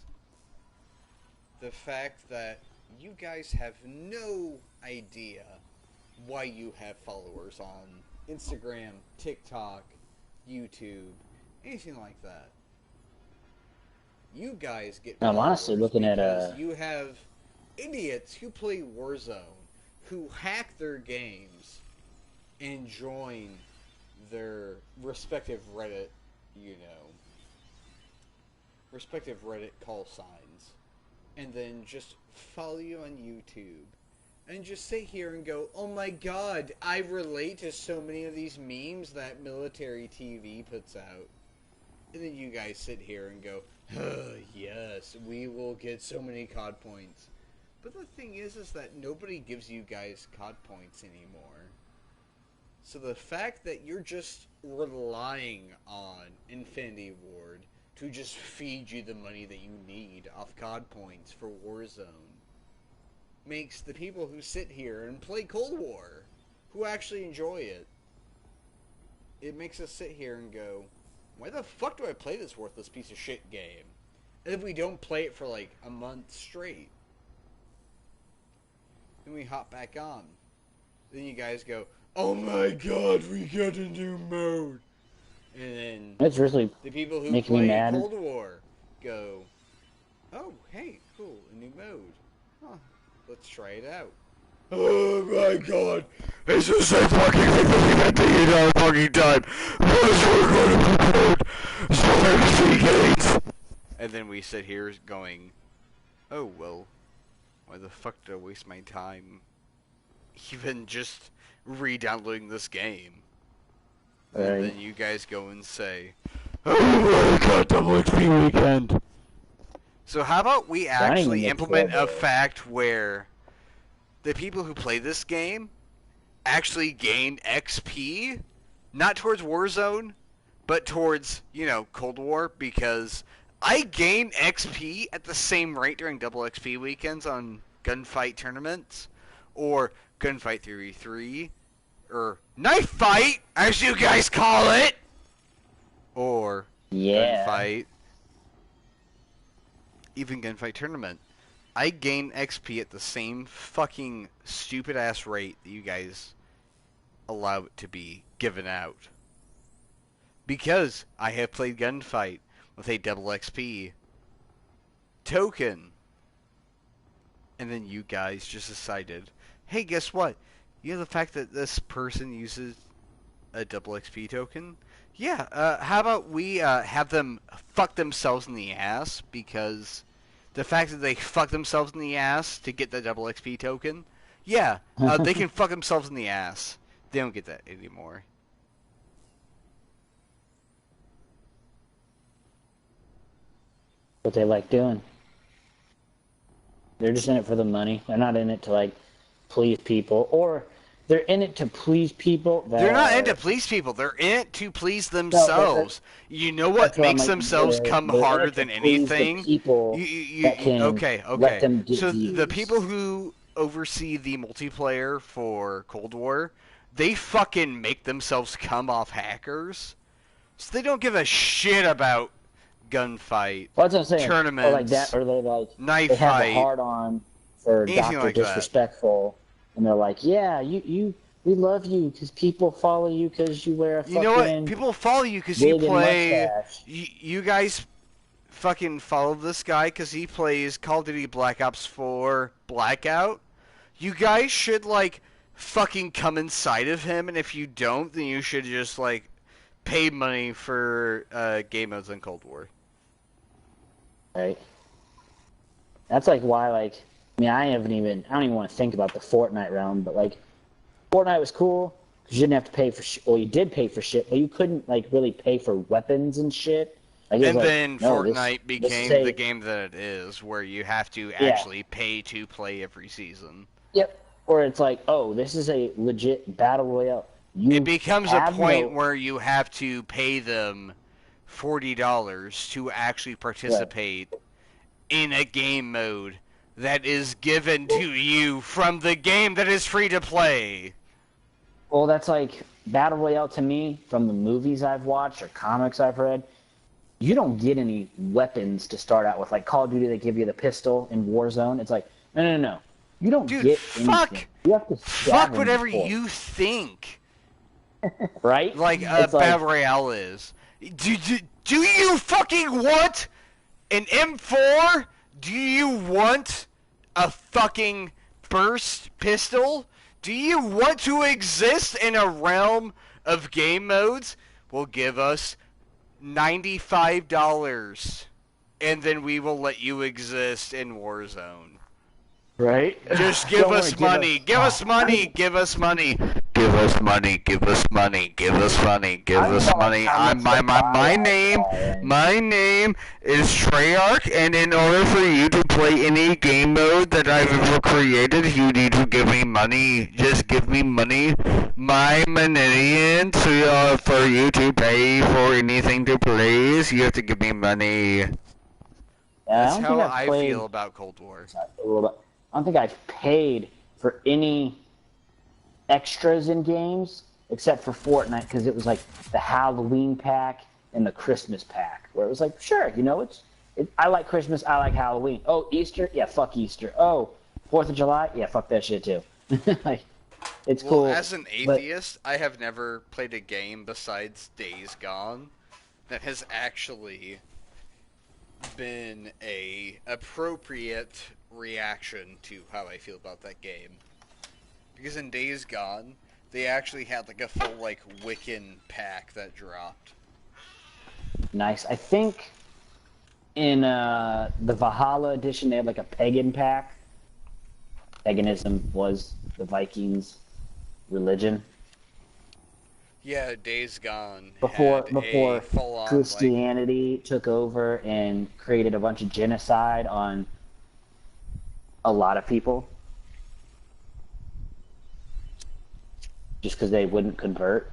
the fact that you guys have no idea why you have followers on Instagram, TikTok, YouTube, anything like that. You guys get I'm followers honestly looking at because you have idiots who play Warzone, who hack their games and join their respective Reddit, respective Reddit call signs, and then just follow you on YouTube, and just sit here and go, oh my god, I relate to so many of these memes that military TV puts out. And then you guys sit here and go, oh, yes, we will get so many COD points. But the thing is that nobody gives you guys COD points anymore. So the fact that you're just relying on Infinity Ward to just feed you the money that you need off COD points for Warzone makes the people who sit here and play Cold War, who actually enjoy it, it makes us sit here and go, why the fuck do I play this worthless piece of shit game? And if we don't play it for like a month straight, then we hop back on. Then you guys go, oh my god, we got a new mode. And then it's really the people who making me play mad. Cold War go, oh, hey, cool, a new mode. Huh, let's try it out. Oh my god, it's the same fucking thing that we had the entire fucking time. And then we sit here going, oh well, why the fuck did I waste my time even just re-downloading this game? And then you guys go and say, oh my god, double XP weekend. So how about we actually implement a fact where the people who play this game actually gain XP, not towards Warzone, but towards, Cold War, because I gain XP at the same rate during double XP weekends on gunfight tournaments, or gunfight 3v3, or knife fight, as you guys call it, or gunfight, even gunfight tournament. I gain XP at the same fucking stupid-ass rate that you guys allow it to be given out. Because I have played gunfight with a double XP token. And then you guys just decided, hey, guess what? You know the fact that this person uses a double XP token? Yeah, how about we have them fuck themselves in the ass, because the fact that they fuck themselves in the ass to get the double XP token, yeah, they can fuck themselves in the ass. They don't get that anymore. What they like doing. They're just in it for the money. They're not in it to, like, please people. Or they're in it to please people. They're not in it to please people. They're in it to please themselves. You know what makes themselves come harder than anything? Okay. So the people who oversee the multiplayer for Cold War, they fucking make themselves come off hackers. So they don't give a shit about gunfight, tournaments, or like that, or they like knife they have fight, a hard on for Dr. like Disrespectful, and they're like, yeah, we We love you because people follow you because you wear a You know what? fucking People follow you because you wig and play. mustache. You guys fucking follow this guy because he plays Call of Duty Black Ops 4 Blackout. You guys should, like, fucking come inside of him, and if you don't, then you should just, like, pay money for game modes in Cold War. Right. That's like why, like, I mean, I don't even want to think about the Fortnite realm, but like, Fortnite was cool because you didn't have to pay for shit. Well, you did pay for shit, but you couldn't like really pay for weapons and shit. Like, it was And like, then no, Fortnite this became the game that it is, where you have to actually pay to play every season. Yep. Or it's like, oh, this is a legit battle royale. It becomes a point where you have to pay them $40 to actually participate in a game mode that is given to you from the game that is free to play. Well, that's like battle royale to me from the movies I've watched or comics I've read. You don't get any weapons to start out with. Like Call of Duty, they give you the pistol in Warzone. It's like, no. You don't Dude, get fuck! anything. You have to Fuck scavenge whatever for it. you think. Right? Like It's battle royale is. Do you fucking want an M4? Do you want a fucking burst pistol? Do you want to exist in a realm of game modes? Well, give us $95, and then we will let you exist in Warzone. Right? Just give us money. Give us money. Give us money. Give us money. Give us money. Give us money. Give us money. My name is Treyarch, and in order for you to play any game mode that I've ever created, you need to give me money. Just give me money. My money for you to pay for anything to play. You have to give me money. That's how I feel about Cold War. I don't think I've paid for any extras in games except for Fortnite because it was like the Halloween pack and the Christmas pack where it was like, sure, you know, I like Christmas, I like Halloween. Oh, Easter? Yeah, fuck Easter. Oh, 4th of July? Yeah, fuck that shit too. Like, it's cool. Well, as an atheist, I have never played a game besides Days Gone that has actually been a appropriate reaction to how I feel about that game. Because in Days Gone, they actually had like a full like Wiccan pack that dropped. Nice. I think in the Valhalla edition they had like a pagan pack. Paganism was the Vikings' religion. Yeah, Days Gone Before full-on, Christianity took over and created a bunch of genocide on a lot of people just because they wouldn't convert.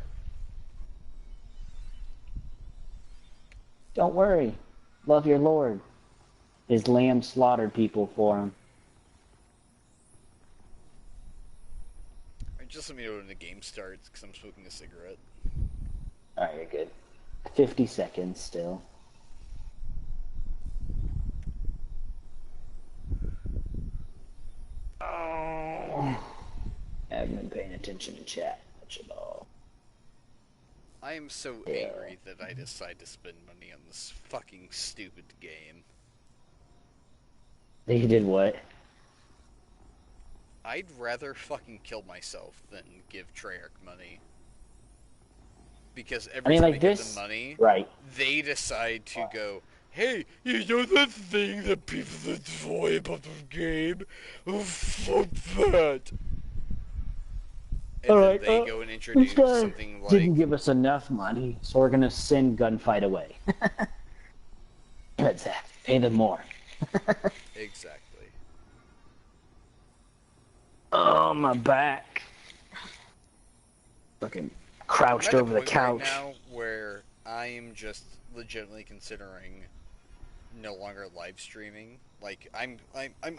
Don't worry. Love your Lord. His lamb slaughtered people for him. Just let me know when the game starts, because I'm smoking a cigarette. Alright, you're good. 50 seconds still. Oh. I haven't been paying attention to chat much at all. I am so angry that I decide to spend money on this fucking stupid game. You did what? I'd rather fucking kill myself than give Treyarch money. Because every time I give them money, they decide to go, hey, you know that thing that people enjoy about the game? Oh, fuck that! And then they go and introduce something like... didn't give us enough money, so we're gonna send Gunfight away. Pay them more. Exactly. Oh, my back. Fucking crouched over the couch. Right now where I am just legitimately considering no longer live streaming. Like, I'm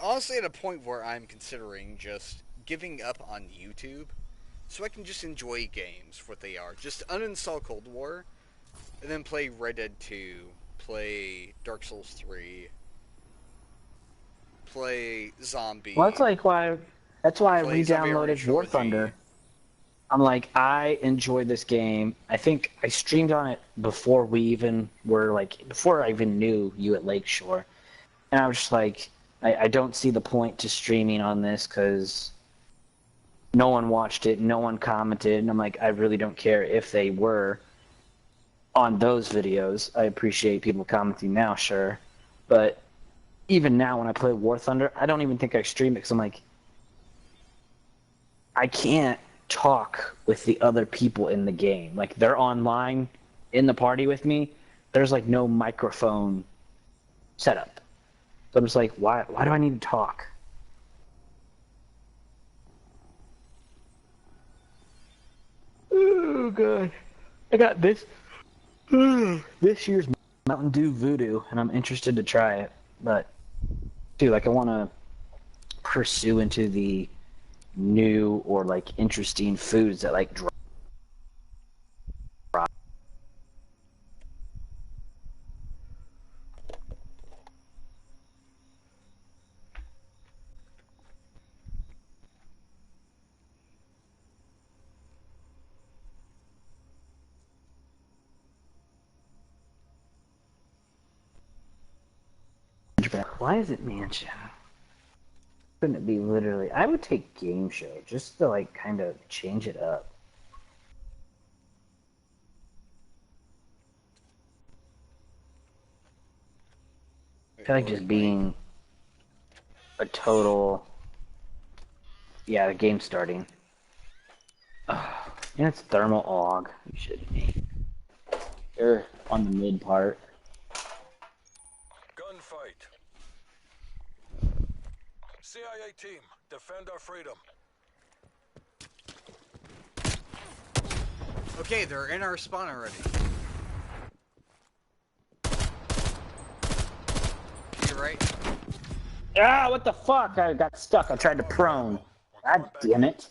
honestly at a point where I'm considering just giving up on YouTube so I can just enjoy games for what they are. Just uninstall Cold War and then play Red Dead 2, play Dark Souls 3, play Zombie. Well, that's why I re-downloaded War Thunder. I'm like, I enjoyed this game. I think I streamed on it before we even were like, before I even knew you at Lakeshore. And I was just like, I don't see the point to streaming on this because no one watched it, no one commented. And I'm like, I really don't care if they were on those videos. I appreciate people commenting now, sure. But even now when I play War Thunder, I don't even think I stream it because I'm like, I can't talk with the other people in the game. Like, they're online in the party with me. There's like no microphone setup. So I'm just like, why do I need to talk? Oh god. I got this year's Mountain Dew Voodoo and I'm interested to try it. But dude, like I wanna pursue into the new or like interesting foods that like drop. Why is it mansion? Couldn't it be literally? I would take game show just to like kind of change it up. I feel like just being a total. Yeah, the game's starting. Oh, yeah, it's thermal aug. You shouldn't be. You're on the mid part. Gunfight. CIA team, defend our freedom. Okay, they're in our spawn already. You're right. Ah, what the fuck? I got stuck. I tried to prone. God damn it.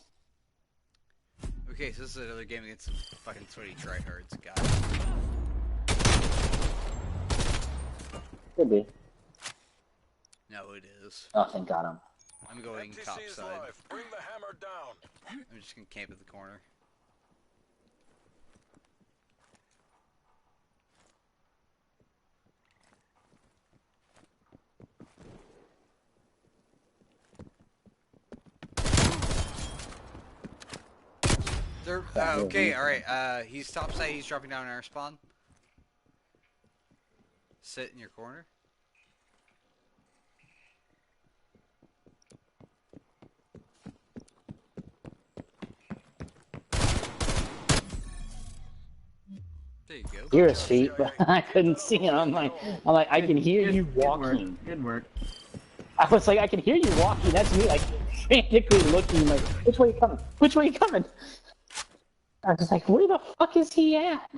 Okay, so this is another game against some fucking sweaty tryhards. God. Could be. No, it is. Oh, thank God. I'm going MTC is topside. live. Bring the hammer down. I'm just gonna camp at the corner. They're, okay, alright, he's topside, he's dropping down in our spawn. Sit in your corner. There you go. Hear his feet, but I couldn't see him. I'm like, I can hear you walking. Good work. I was like, I can hear you walking. That's me, like, frantically looking, like, which way you coming? Which way you coming? I was just like, where the fuck is he at?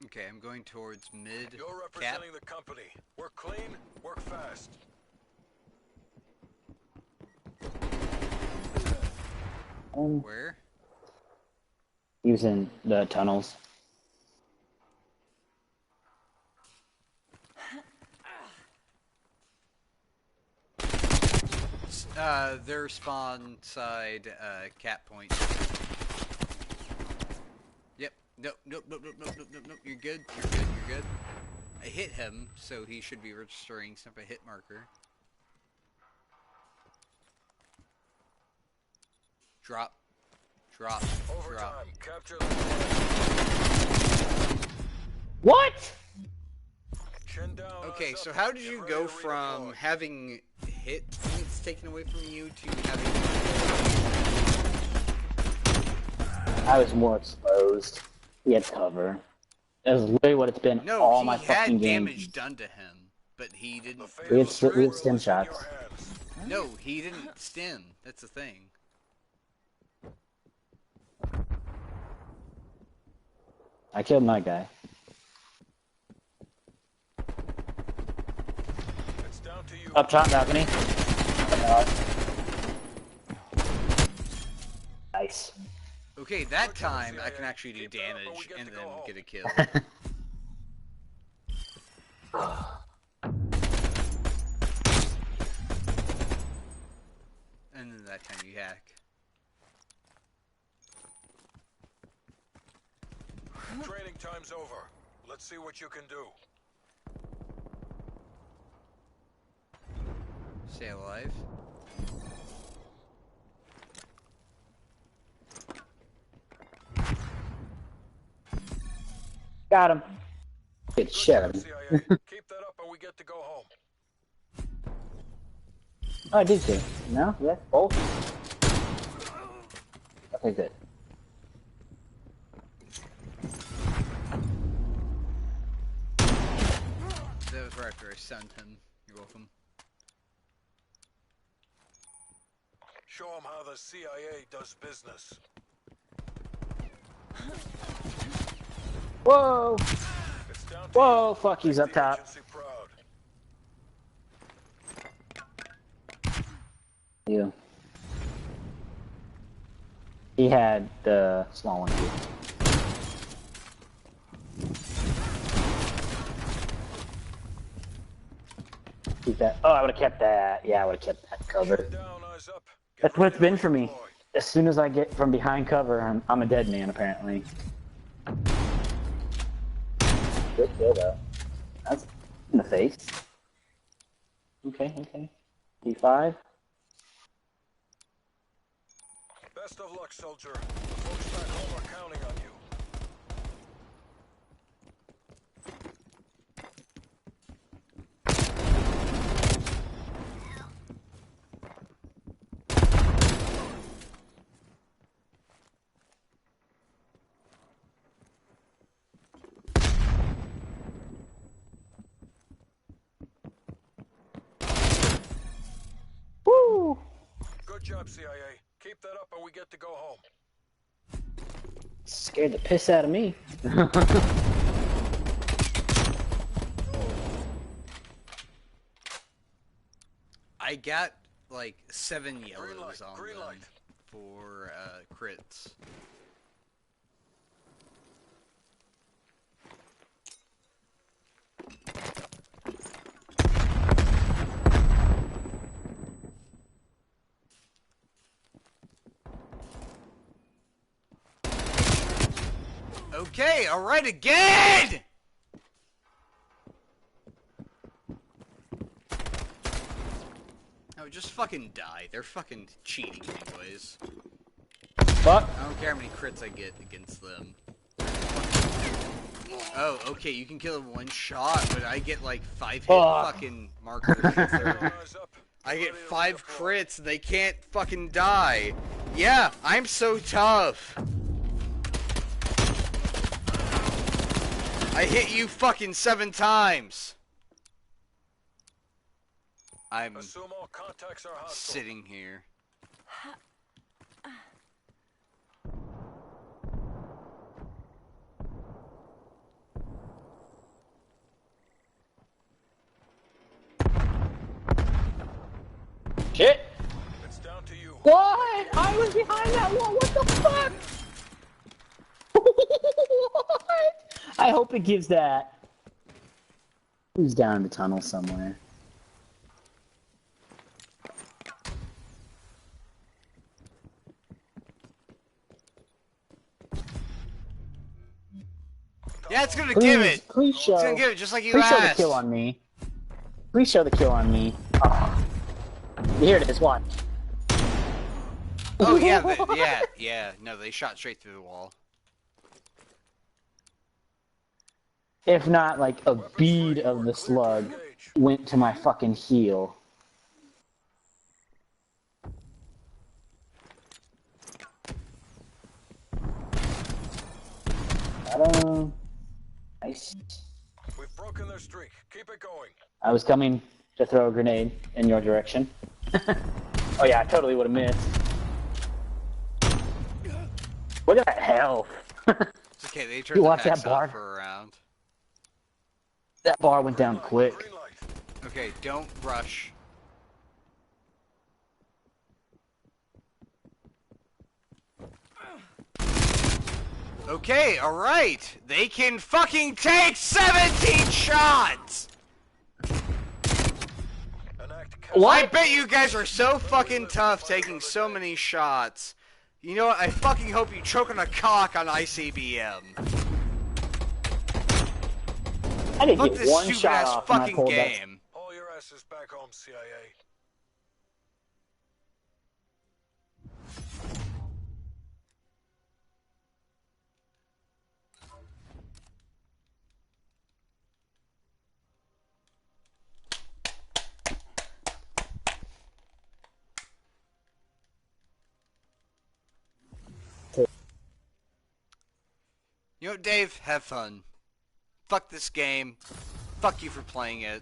Okay, I'm going towards mid You're cap. representing the company. Work clean, work fast. Where? He was in the tunnels. Their spawn side, cap point. Yep. Nope. You're good. You're good. I hit him, so he should be registering some hit marker. Drop. Overtime. Capture the What? chin down. Okay, eyes so up. how did Get you ready go to from redeploy. having hit points taken away from you to having... I was more exposed. He had cover. That was literally what it's been No, all he my had fucking damage games. done to him, but he didn't... The fate We of had the we had world stim is in your shots. hands. No, he didn't stim. That's the thing. I killed my guy. It's down to you. Up top balcony. Nice. Okay, that time I can actually do damage and then get a kill. And then that time you hack. Training time's over. Let's see what you can do. Stay alive. Got him. Good Good shit. job, CIA. Keep that up and we get to go home. Oh, I did too. No? Yeah, both. Okay, good. That was right after I stunned him. You're welcome. Show them how the CIA does business. Whoa! It's down to Whoa, you. fuck, he's Make up the top. agency proud. You. He had the small one too. Keep that. Oh, I would have kept that. Yeah, I would have kept that cover. Head down, eyes up. Get That's what it's ready been to for me. redeploy. As soon as I get from behind cover, I'm a dead man, apparently. Good kill, though. That's in the face. Okay, okay. D5. Best of luck, soldier. The folks back home are counting on you. Woo! Good job, CIA. Keep that up and we get to go home. Scared the piss out of me. I got like 7 yellows light, on green them light. for crits. Okay, alright again! Oh, just fucking die. They're fucking cheating anyways. Fuck. I don't care how many crits I get against them. Oh, okay, you can kill him one shot, but I get like 5 hit Fuck. fucking markers. Eyes up. I get Ready to 5 redeploy. crits, they can't fucking die. Yeah, I'm so tough. I hit you fucking 7 times. I'm Assume all contacts are hostile. sitting here. Shit. It's down to you. What? I was behind that wall. What the fuck? What? I hope it gives that. Who's down in the tunnel somewhere? Yeah, it's gonna give Please, it. please It's show. gonna give it just like you Please show the asked. kill on me. Please show the kill on me. Oh. Here it is. Watch. Oh yeah, yeah. No, they shot straight through the wall. If not, like a bead of the slug went to my fucking heel. Nice. We've broken their streak. Keep it going. I was coming to throw a grenade in your direction. Oh yeah, I totally would have missed. Look at that health. It's okay, they turned You the watch that packs bar? off for a round. That bar went down quick. Green light. Okay, don't rush. Okay, alright. They can fucking take 17 shots! An act I bet you guys are so fucking tough taking so many shots. You know what? I fucking hope you choke on a cock on ICBM. I didn't Fuck get this one stupid shot ass off when I fucking pulled that. game. All your asses back home, CIA. You know what, Dave? Have fun. Fuck this game. Fuck you for playing it.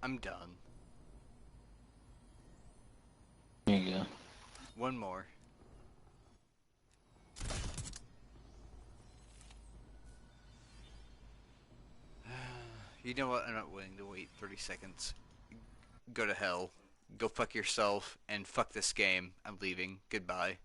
I'm done. There you go. One more. You know what? I'm not willing to wait 30 seconds. Go to hell. Go fuck yourself and fuck this game. I'm leaving. Goodbye.